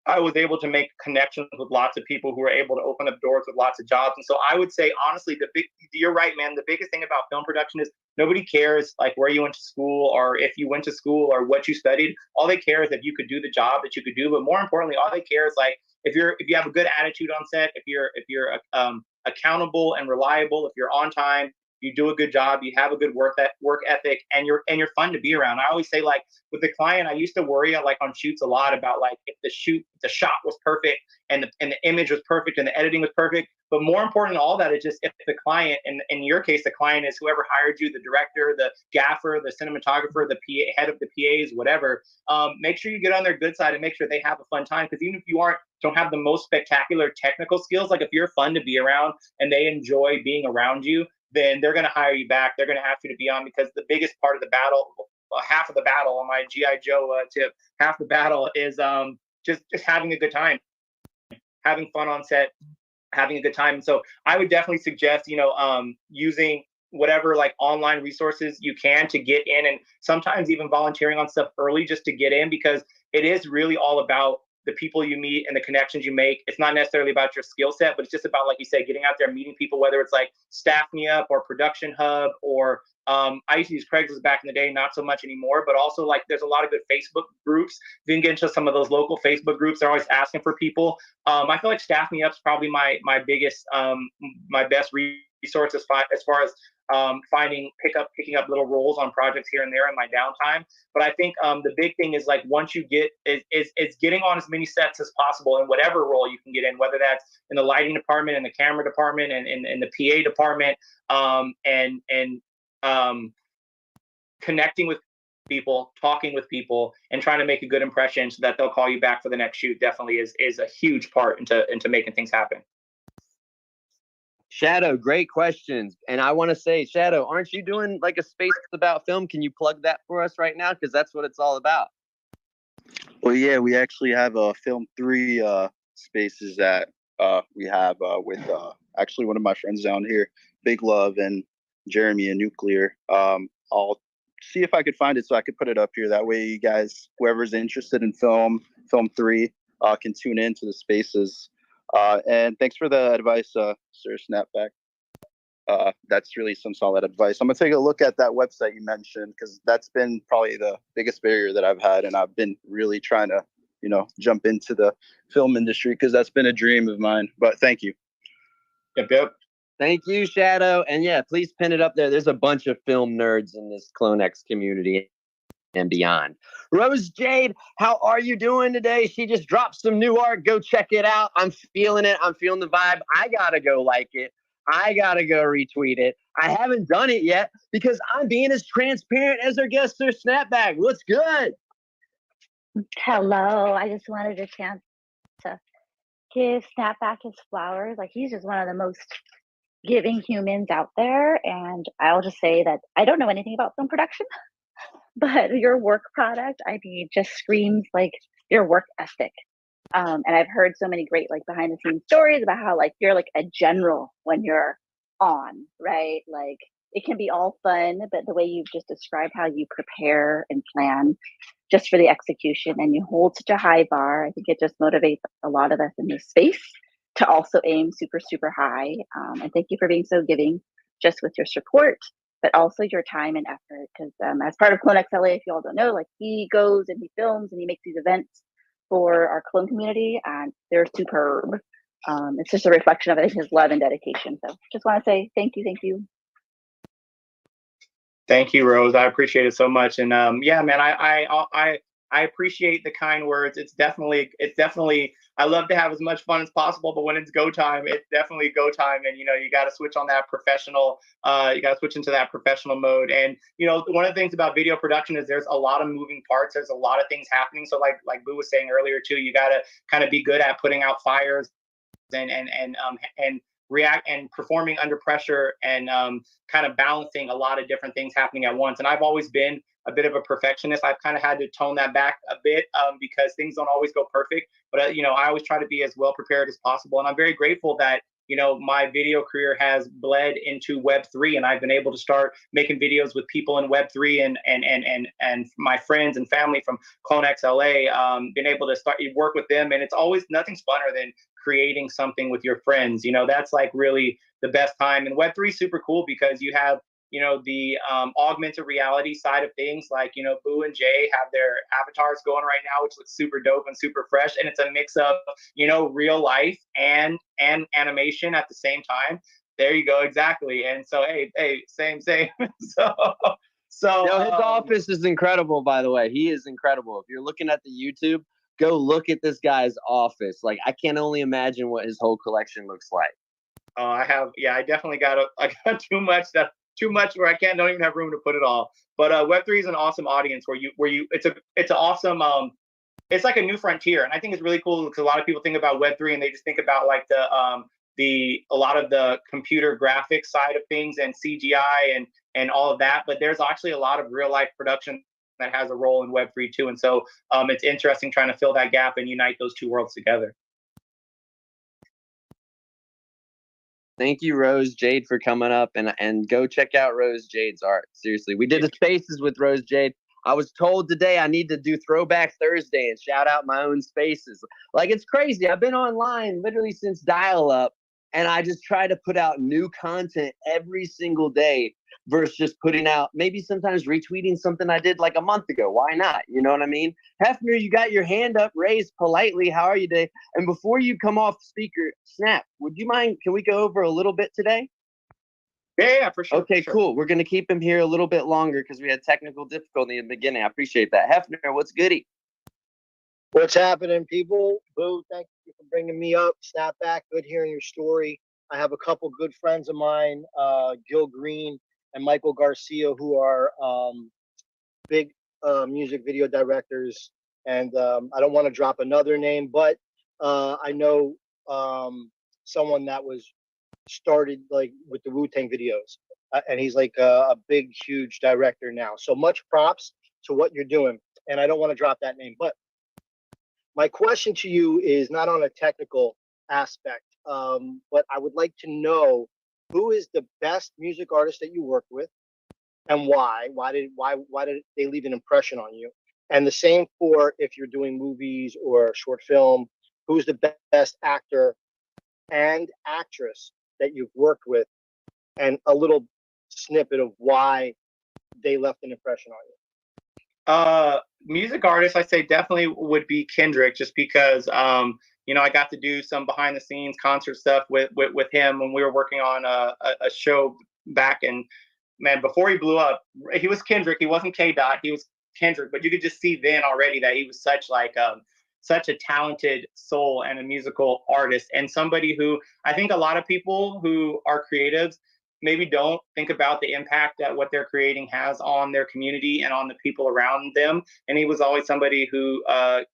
Speaker 3: I was able to make connections with lots of people who were able to open up doors with lots of jobs. And so I would say, honestly, you're right, man. The biggest thing about film production is nobody cares like where you went to school or if you went to school or what you studied. All they care is if you could do the job that you could do. But more importantly, all they care is like if you have a good attitude on set, if you're accountable and reliable, if you're on time, you do a good job, you have a good work ethic, and you're fun to be around. I always say, like, with the client, I used to worry like on shoots a lot about like if the shot was perfect and the image was perfect and the editing was perfect. But more important than all that is just if the client, and in your case, the client is whoever hired you, the director, the gaffer, the cinematographer, the PA, head of the PAs, whatever. Make sure you get on their good side and make sure they have a fun time. Because even if you don't have the most spectacular technical skills, like if you're fun to be around and they enjoy being around you, then they're going to hire you back. They're going to ask you to be on, because the biggest part of the battle, half of the battle on my G.I. Joe tip, half the battle is just having a good time, having fun on set, having a good time. And so I would definitely suggest, using whatever like online resources you can to get in, and sometimes even volunteering on stuff early just to get in, because it is really all about the people you meet and the connections you make. It's not necessarily about your skill set, but it's just about, like you said, getting out there, meeting people, whether it's like Staff Me Up or Production Hub, or I used to use Craigslist back in the day, not so much anymore, but also like there's a lot of good Facebook groups. If you can get into some of those local Facebook groups, they're always asking for people. I feel like Staff Me Up is probably my biggest, my best resource as far as picking up little roles on projects here and there in my downtime. But I think the big thing is like once you get is getting on as many sets as possible in whatever role you can get in, whether that's in the lighting department, in the camera department, and in the PA department, and connecting with people, talking with people, and trying to make a good impression so that they'll call you back for the next shoot definitely is a huge part into making things happen.
Speaker 1: Shadow, great questions. And I want to say, Shadow, aren't you doing like a space about film? Can you plug that for us right now? Because that's what it's all about.
Speaker 5: Well, yeah, we actually have a Film 3 spaces that we have with actually one of my friends down here, Big Love, and Jeremy and Nuclear. I'll see if I could find it so I could put it up here. That way you guys, whoever's interested in Film 3, can tune into the spaces. And thanks for the advice, Sir Snapback. That's really some solid advice. I'm gonna take a look at that website you mentioned, because that's been probably the biggest barrier that I've had, and I've been really trying to, jump into the film industry, because that's been a dream of mine. But thank you.
Speaker 3: Yep.
Speaker 1: Thank you, Shadow. And yeah, please pin it up there. There's a bunch of film nerds in this CloneX community and beyond. Rose Jade, how are you doing today? She just dropped some new art. Go check it out. I'm feeling it. I'm feeling the vibe. I gotta go like it. I gotta go retweet it. I haven't done it yet because I'm being as transparent as our guest, Sir Snapback. What's good?
Speaker 6: Hello. I just wanted a chance to give Snapback his flowers. Like, he's just one of the most giving humans out there. And I'll just say that I don't know anything about film production, but your work product, I mean, just screams like your work ethic. And I've heard so many great like behind the scenes stories about how like you're like a general when you're on, right? Like it can be all fun, but the way you've just described how you prepare and plan just for the execution, and you hold such a high bar, I think it just motivates a lot of us in this space to also aim super, super high. And thank you for being so giving just with your support, but also your time and effort. Because as part of CloneX LA, if you all don't know, like he goes and he films and he makes these events for our clone community, and they're superb. It's just a reflection of, I think, his love and dedication. So just want to say thank you.
Speaker 3: Thank you, Rose. I appreciate it so much. And yeah, man, I I appreciate the kind words. It's definitely, I love to have as much fun as possible, but when it's go time, it's definitely go time. And, you know, you got to switch on that professional, you got to switch into that professional mode. And, you know, one of the things about video production is there's a lot of moving parts. There's a lot of things happening. So like Boo was saying earlier too, you got to kind of be good at putting out fires and react and performing under pressure and kind of balancing a lot of different things happening at once. And I've always been a bit of a perfectionist. I've kind of had to tone that back a bit because things don't always go perfect. But, you know, I always try to be as well prepared as possible. And I'm very grateful that, you know, my video career has bled into Web3, and I've been able to start making videos with people in Web3 and my friends and family from CloneX LA, been able to start work with them. And it's always nothing's funner than creating something with your friends. You know, that's like really the best time. And Web3 is super cool because you have, you know, the augmented reality side of things. Like, you know, Boo and Jay have their avatars going right now, which looks super dope and super fresh. And it's a mix of, you know, real life and animation at the same time. There you go. Exactly. And so, hey, same. So
Speaker 1: you know, his office is incredible, by the way. He is incredible. If you're looking at the YouTube, go look at this guy's office. Like, I can't only imagine what his whole collection looks like.
Speaker 3: I definitely got too much where I don't even have room to put it all. But Web3 is an awesome audience it's an awesome, it's like a new frontier. And I think it's really cool because a lot of people think about Web3 and they just think about like a lot of the computer graphics side of things and CGI and all of that. But there's actually a lot of real life production that has a role in Web3 too. And so it's interesting trying to fill that gap and unite those two worlds together.
Speaker 1: Thank you, Rose Jade, for coming up, and go check out Rose Jade's art. Seriously, we did the spaces with Rose Jade. I was told today I need to do Throwback Thursday and shout out my own spaces. Like, it's crazy. I've been online literally since dial-up, and I just try to put out new content every single day versus just putting out, maybe sometimes retweeting something I did like a month ago. Why not? You know what I mean? Hefner, you got your hand up raised politely. How are you today? And before you come off speaker, Snap, would you mind, can we go over a little bit today?
Speaker 3: Yeah, for sure.
Speaker 1: Okay,
Speaker 3: for sure.
Speaker 1: Cool. We're going to keep him here a little bit longer because we had technical difficulty in the beginning. I appreciate that. Hefner, what's goody?
Speaker 7: What's happening, people? Boo, thank you for bringing me up. Snapback, good hearing your story. I have a couple good friends of mine, Gil Green and Michael Garcia, who are big music video directors. And I don't want to drop another name, but I know someone that was started like with the Wu-Tang videos. And he's like a big, huge director now. So much props to what you're doing. And I don't want to drop that name, but my question to you is not on a technical aspect, but I would like to know who is the best music artist that you work with, and why? Why did they leave an impression on you? And the same for if you're doing movies or short film, who's the best actor and actress that you've worked with, and a little snippet of why they left an impression on you.
Speaker 3: Music artist, I say definitely would be Kendrick, just because you know, I got to do some behind the scenes concert stuff with him when we were working on a show back, and man, before he blew up, he was Kendrick. He wasn't K Dot, he was Kendrick, but you could just see then already that he was such a talented soul and a musical artist, and somebody who I think a lot of people who are creatives maybe don't think about the impact that what they're creating has on their community and on the people around them. And he was always somebody who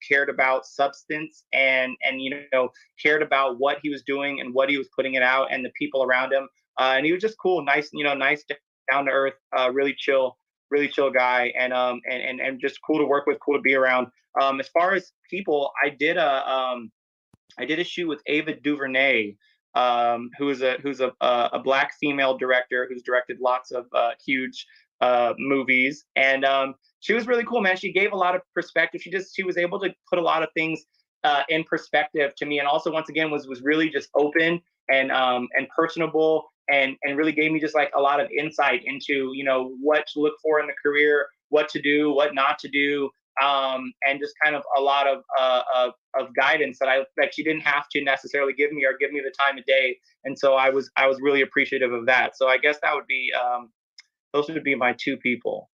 Speaker 3: cared about substance and you know, cared about what he was doing and what he was putting it out and the people around him. And he was just cool, nice, you know, nice, down to earth, really chill guy, and just cool to work with, cool to be around. As far as people, I did a shoot with Ava DuVernay, who's a Black female director who's directed lots of huge movies, and she was really cool, man. She gave a lot of perspective. She was able to put a lot of things in perspective to me, and also once again was really just open and personable, and really gave me just like a lot of insight into, you know, what to look for in the career, what to do, what not to do. And just kind of a lot of guidance that she didn't have to necessarily give me, or give me the time of day. And so I was really appreciative of that. So I guess that would be those would be my two people.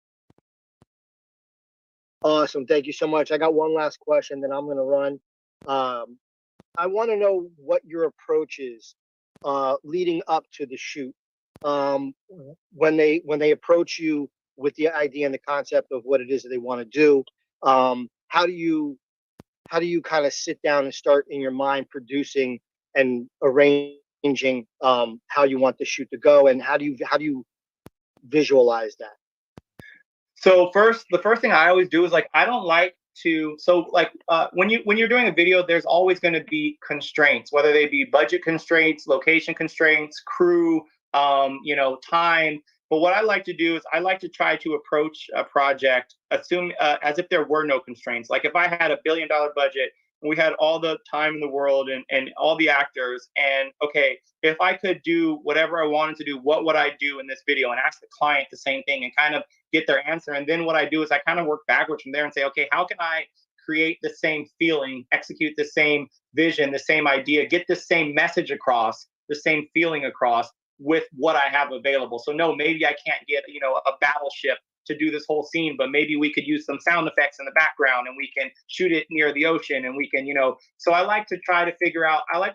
Speaker 7: Awesome. Thank you so much. I got one last question, then I'm going to run. I want to know what your approach is leading up to the shoot. When they approach you with the idea and the concept of what it is that they want to do, how do you kind of sit down and start in your mind producing and arranging how you want the shoot to go, and how do you visualize that?
Speaker 3: So the first thing I always do is like, I don't like to, so like when you're doing a video, there's always going to be constraints, whether they be budget constraints, location constraints, crew, time. But what I like to do is I like to try to approach a project as if there were no constraints. Like if I had $1 billion budget and we had all the time in the world and all the actors, and okay, if I could do whatever I wanted to do, what would I do in this video? And ask the client the same thing and kind of get their answer. And then what I do is I kind of work backwards from there and say, okay, how can I create the same feeling, execute the same vision, the same idea, get the same message across, the same feeling across with what I have available. So no, maybe I can't get, a battleship to do this whole scene, but maybe we could use some sound effects in the background and we can shoot it near the ocean and we can, so I like to try to figure out like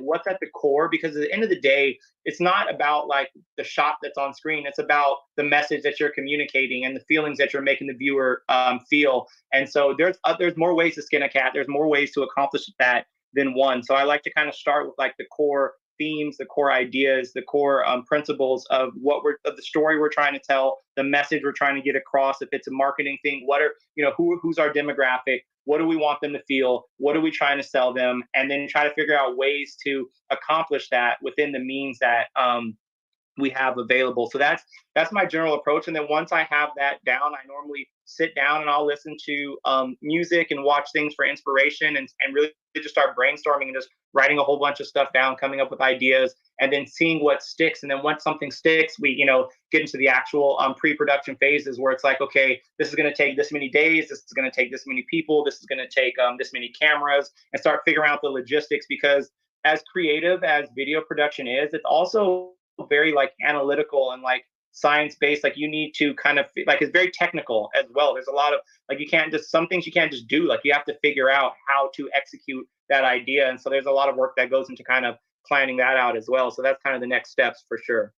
Speaker 3: what's at the core, because at the end of the day, it's not about like the shot that's on screen. It's about the message that you're communicating and the feelings that you're making the viewer feel. And so there's more ways to skin a cat. There's more ways to accomplish that than one. So I like to kind of start with like the core themes, the core ideas, the core principles of of the story we're trying to tell, the message we're trying to get across. If it's a marketing thing, who's our demographic? What do we want them to feel? What are we trying to sell them? And then try to figure out ways to accomplish that within the means that we have available. So that's my general approach. And then once I have that down, I normally sit down and I'll listen to music and watch things for inspiration and really just start brainstorming and just writing a whole bunch of stuff down, coming up with ideas, and then seeing what sticks. And then once something sticks, we, get into the actual pre-production phases where it's like, okay, this is going to take this many days. This is going to take this many people. This is going to take this many cameras, and start figuring out the logistics, because as creative as video production is, it's also very like analytical and like science-based. Like you need to kind of like, it's very technical as well. There's a lot of like, some things you can't just do. Like you have to figure out how to execute that idea. And so there's a lot of work that goes into kind of planning that out as well. So that's kind of the next steps for sure.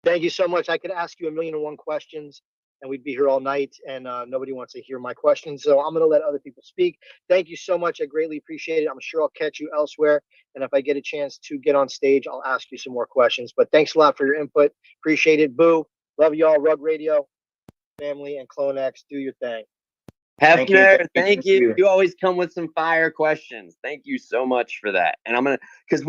Speaker 7: Thank you so much. I could ask you 1,000,001 questions and we'd be here all night, and nobody wants to hear my questions. So I'm going to let other people speak. Thank you so much. I greatly appreciate it. I'm sure I'll catch you elsewhere. And if I get a chance to get on stage, I'll ask you some more questions. But thanks a lot for your input. Appreciate it. Boo. Love you all. Rug Radio, family, and CloneX. Do your thing.
Speaker 1: Hefner, thank you. You always come with some fire questions. Thank you so much for that. And because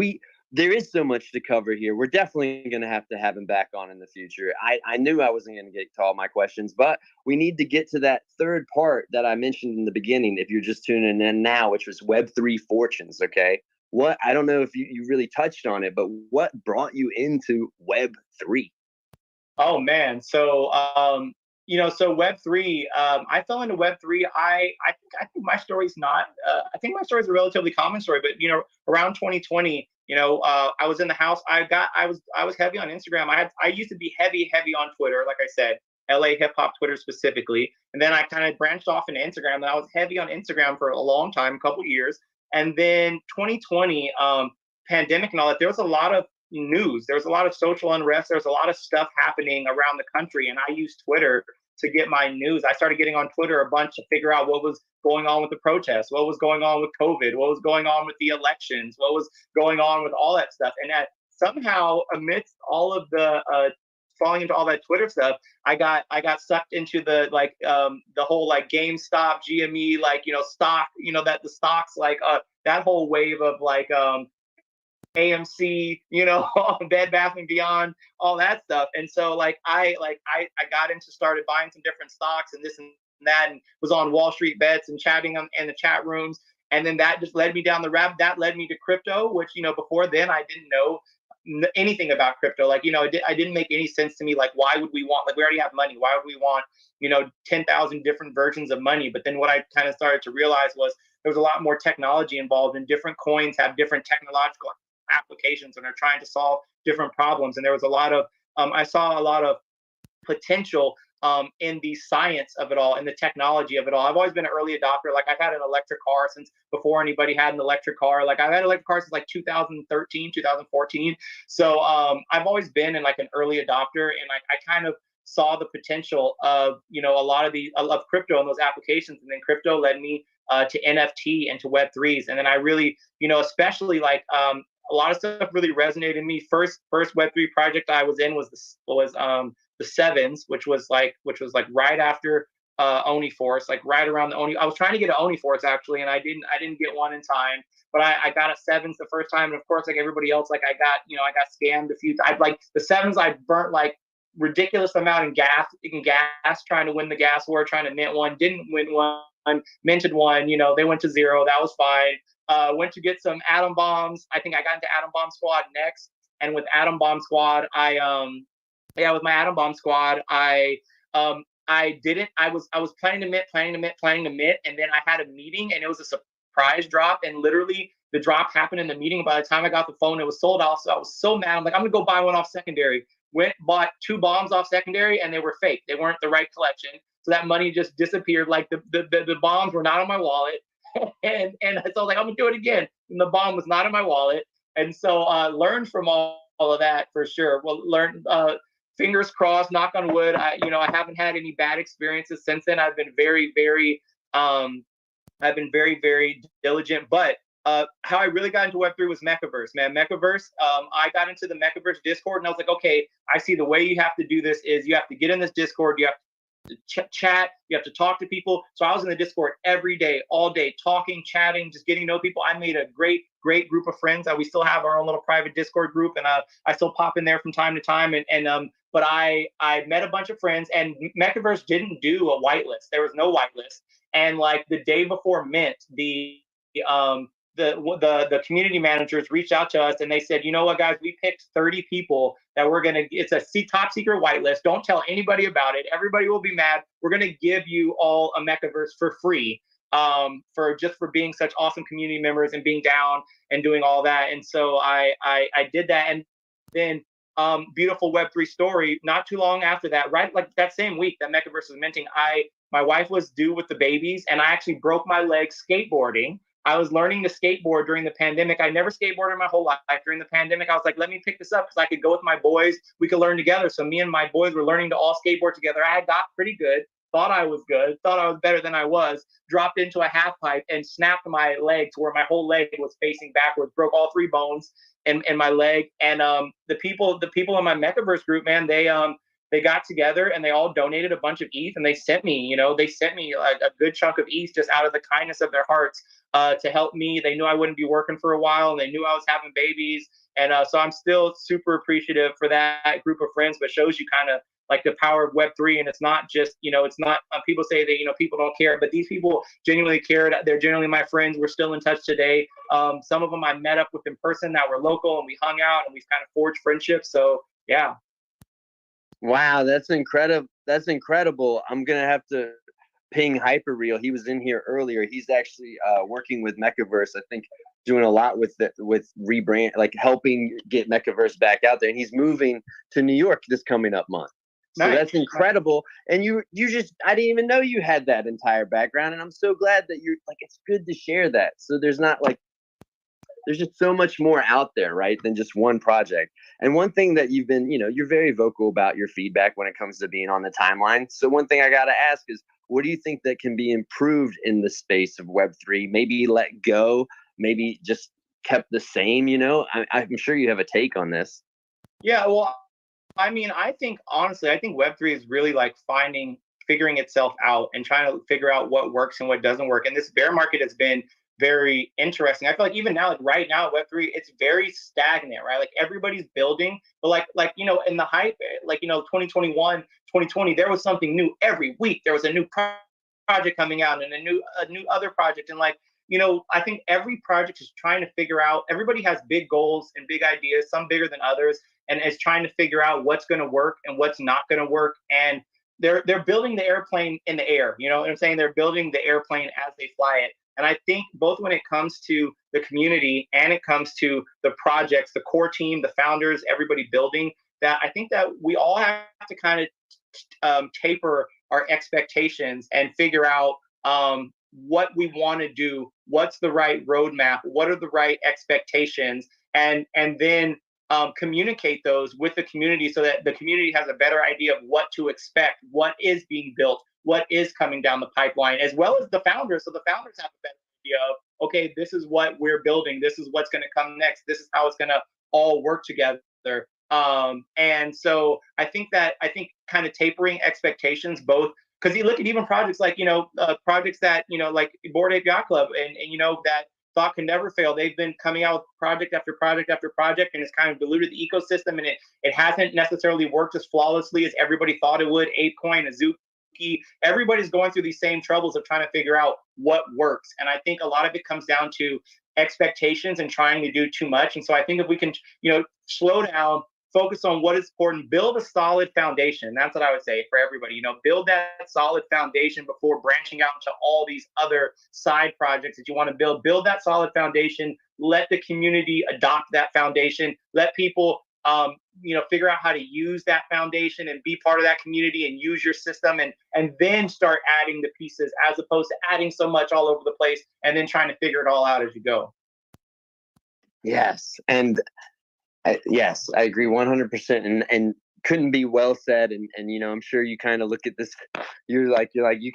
Speaker 1: there is so much to cover here. We're definitely going to have him back on in the future. I knew I wasn't going to get to all my questions, but we need to get to that third part that I mentioned in the beginning, if you're just tuning in now, which was Web3 fortunes, okay? I don't know if you really touched on it, but what brought you into Web3?
Speaker 3: Oh, man. So, so Web3, I fell into Web3. I think my story's not, I think my story's a relatively common story, but, around 2020, I was in the house. I was heavy on Instagram. I used to be heavy on Twitter, like I said, LA hip hop Twitter specifically. And then I kind of branched off into Instagram, and I was heavy on Instagram for a long time, a couple years. And then 2020, pandemic and all that, there was a lot of news. There was a lot of social unrest. There was a lot of stuff happening around the country. And I used Twitter to get my news. I started getting on Twitter a bunch to figure out what was going on with the protests, what was going on with COVID, what was going on with the elections, what was going on with all that stuff. And that somehow, amidst all of the falling into all that Twitter stuff, I got sucked into the whole like GameStop, GME, stock, that the stocks, that whole wave of AMC, Bed Bath and Beyond, all that stuff. And so I got started buying some different stocks and this and that, and was on Wall Street bets and chatting in the chat rooms. And then that just led me down the rabbit. That led me to crypto, which, before then I didn't know anything about crypto. I didn't make any sense to me. Why would we want, we already have money. Why would we want, 10,000 different versions of money? But then what I kind of started to realize was there was a lot more technology involved, and different coins have different technological applications and are trying to solve different problems. And there was a lot of, I saw a lot of potential in the science of it all and the technology of it all. I've always been an early adopter. Like I've had an electric car since before anybody had an electric car. Like I've had an electric car since like 2013, 2014. So I've always been in like an early adopter, and like I kind of saw the potential of, you know, a lot of the of crypto and those applications, and then crypto led me to NFT and to Web3s, and then I really, you know, especially like a lot of stuff really resonated in me. First Web3 project I was in was the Sevens, which was like right after Oni Force, like right around the Oni. I was trying to get an Oni Force actually, and I didn't get one in time, but I got a Sevens the first time, and of course, like everybody else, like I got scammed a few times. Like the Sevens, I burnt like ridiculous amount in gas trying to win the gas war, trying to mint one, didn't win one, minted one, you know, they went to zero, that was fine. Went to get some atom bombs. I think I got into Atom Bomb Squad next, and with Atom Bomb Squad, with my Atom Bomb Squad, I was planning to mint, and then I had a meeting, and it was a surprise drop, and literally the drop happened in the meeting. By the time I got the phone, it was sold out. So I was so mad. I'm like, I'm gonna go buy one off secondary. Went, bought 2 bombs off secondary, and they were fake. They weren't the right collection. So that money just disappeared. Like the bombs were not on my wallet. and so I was like, I'm gonna do it again. And the bomb was not in my wallet. And so learned from all of that for sure. Well, fingers crossed, knock on wood. I haven't had any bad experiences since then. I've been very, very very diligent. But how I really got into Web3 was Mechaverse, man. Mechaverse. I got into the Mechaverse Discord, and I was like, okay, I see the way you have to do this is you have to get in this Discord, you have to chat, you have to talk to people. So I was in the Discord every day, all day, talking, chatting, just getting to know people. I made a great group of friends. We still have our own little private Discord group, and I still pop in there from time to time. But I met a bunch of friends, and Mechaverse didn't do a whitelist. There was no whitelist. And like the day before Mint, the community managers reached out to us, and they said, you know what, guys, we picked 30 people that it's a top secret whitelist. Don't tell anybody about it. Everybody will be mad. We're going to give you all a Mechaverse for free for being such awesome community members and being down and doing all that. And so I did that. And then beautiful Web3 story, not too long after that, right like that same week that Mechaverse was minting, my wife was due with the babies, and I actually broke my leg skateboarding. I was learning to skateboard during the pandemic. I never skateboarded my whole life. During the pandemic, I was like, let me pick this up because I could go with my boys. We could learn together. So me and my boys were learning to all skateboard together. I got pretty good, thought I was good, thought I was better than I was, dropped into a half pipe and snapped my leg to where my whole leg was facing backwards, broke all 3 bones in my leg. And the people in my Mechaverse group, man, they got together and they all donated a bunch of ETH, and they sent me a good chunk of ETH just out of the kindness of their hearts to help me. They knew I wouldn't be working for a while, and they knew I was having babies. And so I'm still super appreciative for that group of friends, but shows you kind of like the power of Web3. And it's not just, it's not, people say that, people don't care, but these people genuinely cared. They're generally my friends. We're still in touch today. Some of them I met up with in person that were local, and we hung out and we've kind of forged friendships. So yeah.
Speaker 1: Wow, that's incredible. That's incredible. I'm gonna have to ping Hyperreal. He was in here earlier. He's actually working with Mechaverse. I think doing a lot with rebrand, like helping get Mechaverse back out there. And he's moving to New York this coming up month. So nice. That's incredible. And you just, I didn't even know you had that entire background. And I'm so glad that you're like, it's good to share that. So there's not like, there's just so much more out there, right, than just one project. And one thing that you've been, you're very vocal about your feedback when it comes to being on the timeline. So one thing I got to ask is, what do you think that can be improved in the space of Web3? Maybe let go, maybe just kept the same, I'm sure you have a take on this.
Speaker 3: Yeah, well, I mean, I think Web3 is really like figuring itself out and trying to figure out what works and what doesn't work. And this bear market has been very interesting. I feel like even now, like right now, Web3, it's very stagnant, right? Like everybody's building, but like in the hype, 2021, 2020, there was something new every week. There was a new project coming out and a new other project. And I think every project is trying to figure out, everybody has big goals and big ideas, some bigger than others, and is trying to figure out what's going to work and what's not going to work. And they're building the airplane in the air. You know what I'm saying? They're building the airplane as they fly it. And I think both when it comes to the community and it comes to the projects, the core team, the founders, everybody building, that I think that we all have to kind of taper our expectations and figure out what we want to do, what's the right roadmap, what are the right expectations, and then communicate those with the community so that the community has a better idea of what to expect, what is being built, what is coming down the pipeline, as well as the founders. So the founders have a better idea of, okay, this is what we're building, this is what's going to come next, this is how it's going to all work together. And so I think kind of tapering expectations, both because you look at even projects like, projects that, like Bored Ape Yacht Club and that thought can never fail. They've been coming out with project after project after project, and it's kind of diluted the ecosystem, and it hasn't necessarily worked as flawlessly as everybody thought it would. ApeCoin, Azuki, everybody's going through these same troubles of trying to figure out what works. And I think a lot of it comes down to expectations and trying to do too much. And so I think if we can, slow down, focus on what is important, build a solid foundation. That's what I would say for everybody. Build that solid foundation before branching out to all these other side projects that you want to build. Build that solid foundation. Let the community adopt that foundation. Let people, figure out how to use that foundation and be part of that community and use your system, and then start adding the pieces, as opposed to adding so much all over the place and then trying to figure it all out as you go.
Speaker 1: Yes. And yes, I agree 100%, and couldn't be well said. And I'm sure you kind of look at this, you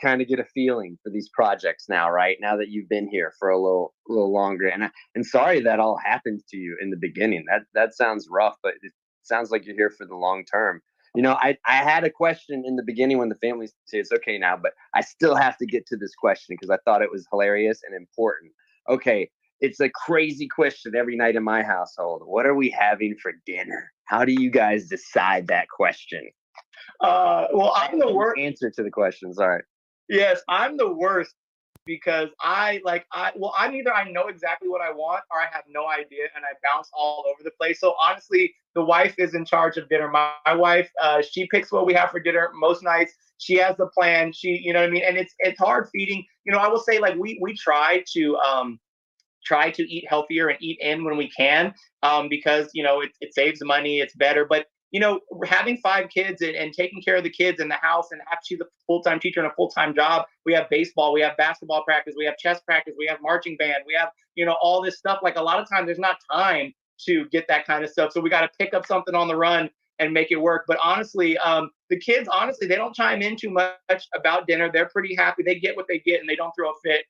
Speaker 1: kind of get a feeling for these projects now, right? Now that you've been here for a little longer, and sorry that all happened to you in the beginning. That sounds rough, but it sounds like you're here for the long term. I had a question in the beginning when the family said it's okay now, but I still have to get to this question because I thought it was hilarious and important. Okay. It's a crazy question every night in my household. What are we having for dinner? How do you guys decide that question?
Speaker 3: Well, I'm the worst
Speaker 1: answer to the question. Sorry.
Speaker 3: Yes, I'm the worst because I'm either I know exactly what I want or I have no idea and I bounce all over the place. So honestly, the wife is in charge of dinner. My wife, she picks what we have for dinner most nights. She has the plan. She, you know what I mean? And it's hard feeding. I will say, like, we try to eat healthier and eat in when we can, because it saves money, it's better. But having 5 kids and taking care of the kids in the house, and actually the full-time teacher and a full-time job, we have baseball, we have basketball practice, we have chess practice, we have marching band, we have all this stuff. Like, a lot of times there's not time to get that kind of stuff, so we got to pick up something on the run and make it work. But honestly, the kids, they don't chime in too much about dinner. They're pretty happy. They get what they get and they don't throw a fit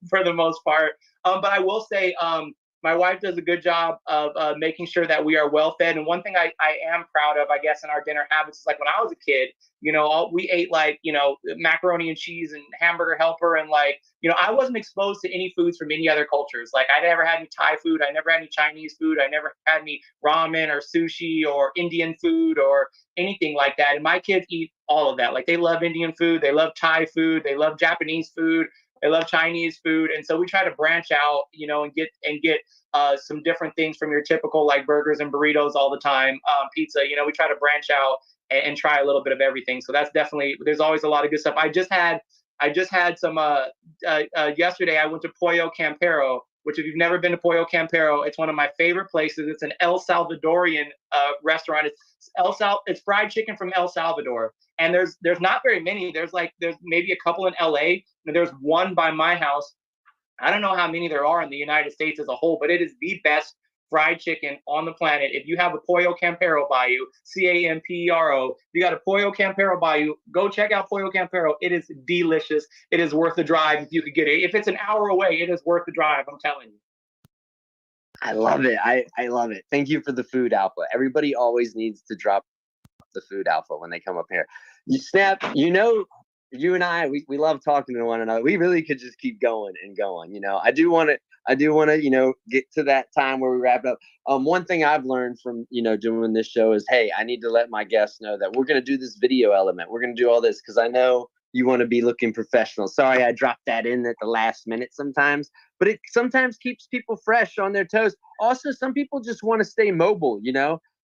Speaker 3: for the most part. But I will say, my wife does a good job of making sure that we are well fed. And one thing I am proud of, I guess, in our dinner habits is, like, when I was a kid, we ate macaroni and cheese and hamburger helper. And I wasn't exposed to any foods from any other cultures. Like, I never had any Thai food. I never had any Chinese food. I never had any ramen or sushi or Indian food or anything like that. And my kids eat all of that. Like, they love Indian food. They love Thai food. They love Japanese food. They love Chinese food. And so we try to branch out, and get some different things from your typical, like, burgers and burritos all the time, pizza. We try to branch out and try a little bit of everything. So that's definitely, there's always a lot of good stuff. I just had some yesterday. I went to Pollo Campero, which, if you've never been to Pollo Campero, it's one of my favorite places. It's an El Salvadorian restaurant. It's fried chicken from El Salvador. And there's not very many. There's maybe a couple in LA, and there's one by my house. I don't know how many there are in the United States as a whole, but it is the best fried chicken on the planet. If you have a Pollo Campero by you, Campero, you got a Pollo Campero by you, go check out Pollo Campero. It is delicious. It is worth the drive if you could get it. If it's an hour away, it is worth the drive, I'm telling you.
Speaker 1: I love it. I love it. Thank you for the food alpha. Everybody always needs to drop the food alpha when they come up here. Snap, you and I, we love talking to one another. We really could just keep going and going. I do want to, get to that time where we wrap up. One thing I've learned from, doing this show is, hey, I need to let my guests know that we're going to do this video element. We're going to do all this because I know you want to be looking professional. Sorry, I dropped that in at the last minute sometimes, but it sometimes keeps people fresh on their toes. Also, some people just want to stay mobile,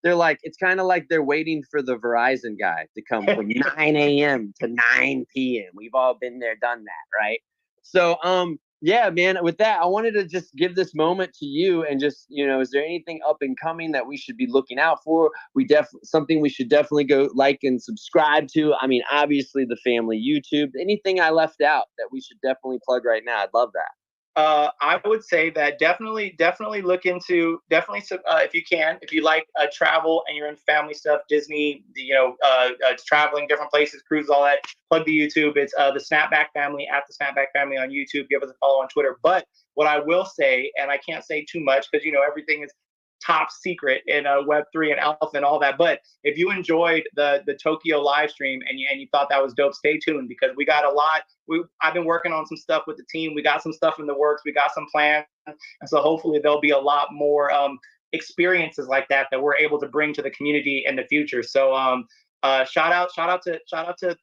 Speaker 1: They're like, it's kind of like they're waiting for the Verizon guy to come from 9 a.m. to 9 p.m. We've all been there, done that, right? So yeah, man, with that, I wanted to just give this moment to you and just, is there anything up and coming that we should be looking out for? Something we should definitely go like and subscribe to. I mean, obviously the family YouTube. Anything I left out that we should definitely plug right now? I'd love that.
Speaker 3: I would say that definitely look into if you can, if you like travel and you're in family stuff, Disney, traveling different places, cruises, all that. Plug the YouTube. It's the Snapback Family at the Snapback Family on YouTube. Give us a follow on Twitter. But what I will say, and I can't say too much because everything is top secret in Web3 and Alpha and all that. But if you enjoyed the Tokyo live stream and you thought that was dope, stay tuned because we got a lot. I've been working on some stuff with the team. We got some stuff in the works. We got some plans, and so hopefully there'll be a lot more experiences like that we're able to bring to the community in the future. So shout out to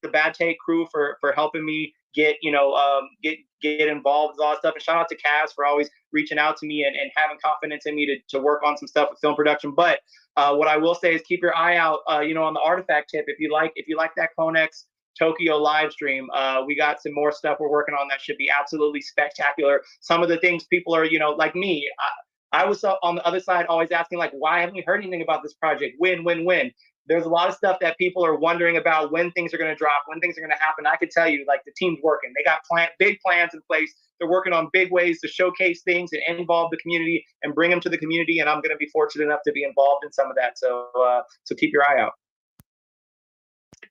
Speaker 3: the Bad Take crew for helping me get involved with all that stuff, and shout out to Kaz for always reaching out to me and having confidence in me to work on some stuff with film production. But what I will say is keep your eye out on the artifact tip. If you like that CloneX Tokyo live stream, we got some more stuff we're working on that should be absolutely spectacular. Some of the things people are like me, I was on the other side always asking like, why haven't we heard anything about this project? When? There's a lot of stuff that people are wondering about, when things are going to drop, when things are going to happen. I could tell you, like, the team's working. They got big plans in place. They're working on big ways to showcase things and involve the community and bring them to the community. And I'm going to be fortunate enough to be involved in some of that. So keep your eye out.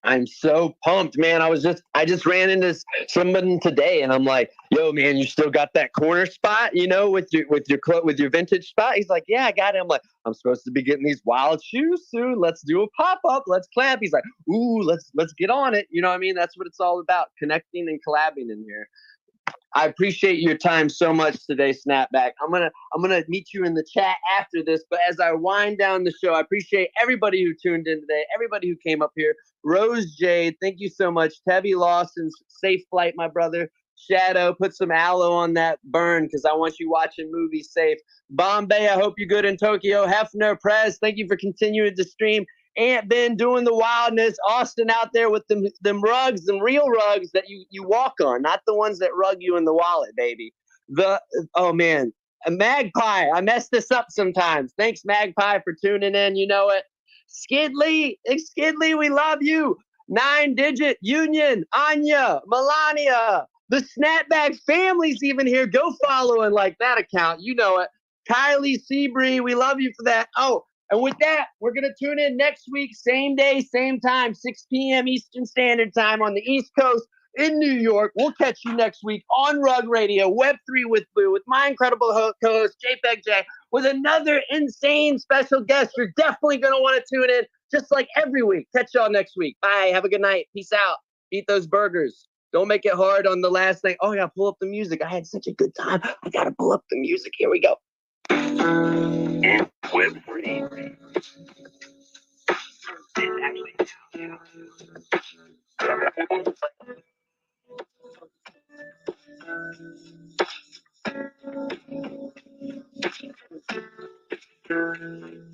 Speaker 1: I'm so pumped, man. I just ran into someone today and I'm like, yo, man, you still got that corner spot, with your vintage spot? He's like, yeah, I got it. I'm like, I'm supposed to be getting these wild shoes soon. Let's do a pop-up. Let's clamp. He's like, ooh, let's get on it. You know what I mean? That's what it's all about, connecting and collabing in here. I appreciate your time so much today, Snapback. I'm gonna meet you in the chat after this. But as I wind down the show, I appreciate everybody who tuned in today, everybody who came up here. Rose Jade, thank you so much. Tevy Lawson, safe flight, my brother. Shadow, put some aloe on that burn because I want you watching movies safe. Bombay, I hope you're good in Tokyo. Hefner, Prez, thank you for continuing to stream. Ant Ben doing the wildness. Austin out there with them rugs, them real rugs that you walk on, not the ones that rug you in the wallet, baby. Oh man, a Magpie. I mess this up sometimes. Thanks, Magpie, for tuning in. You know it. Skidley, we love you. 9-digit Union, Anya, Melania, the Snapback family's even here. Go follow and like that account. You know it. Kylie Seabree, we love you for that. Oh, and with that, we're going to tune in next week, same day, same time, 6 p.m. Eastern Standard Time on the East Coast in New York. We'll catch you next week on Rug Radio, Web3 with Boo, with my incredible co-host, JPEG J, with another insane special guest. You're definitely going to want to tune in, just like every week. Catch y'all next week. Bye. Have a good night. Peace out. Eat those burgers. Don't make it hard on the last thing. Oh, yeah, pull up the music. I had such a good time. I got to pull up the music. Here we go. And Web3. It's actually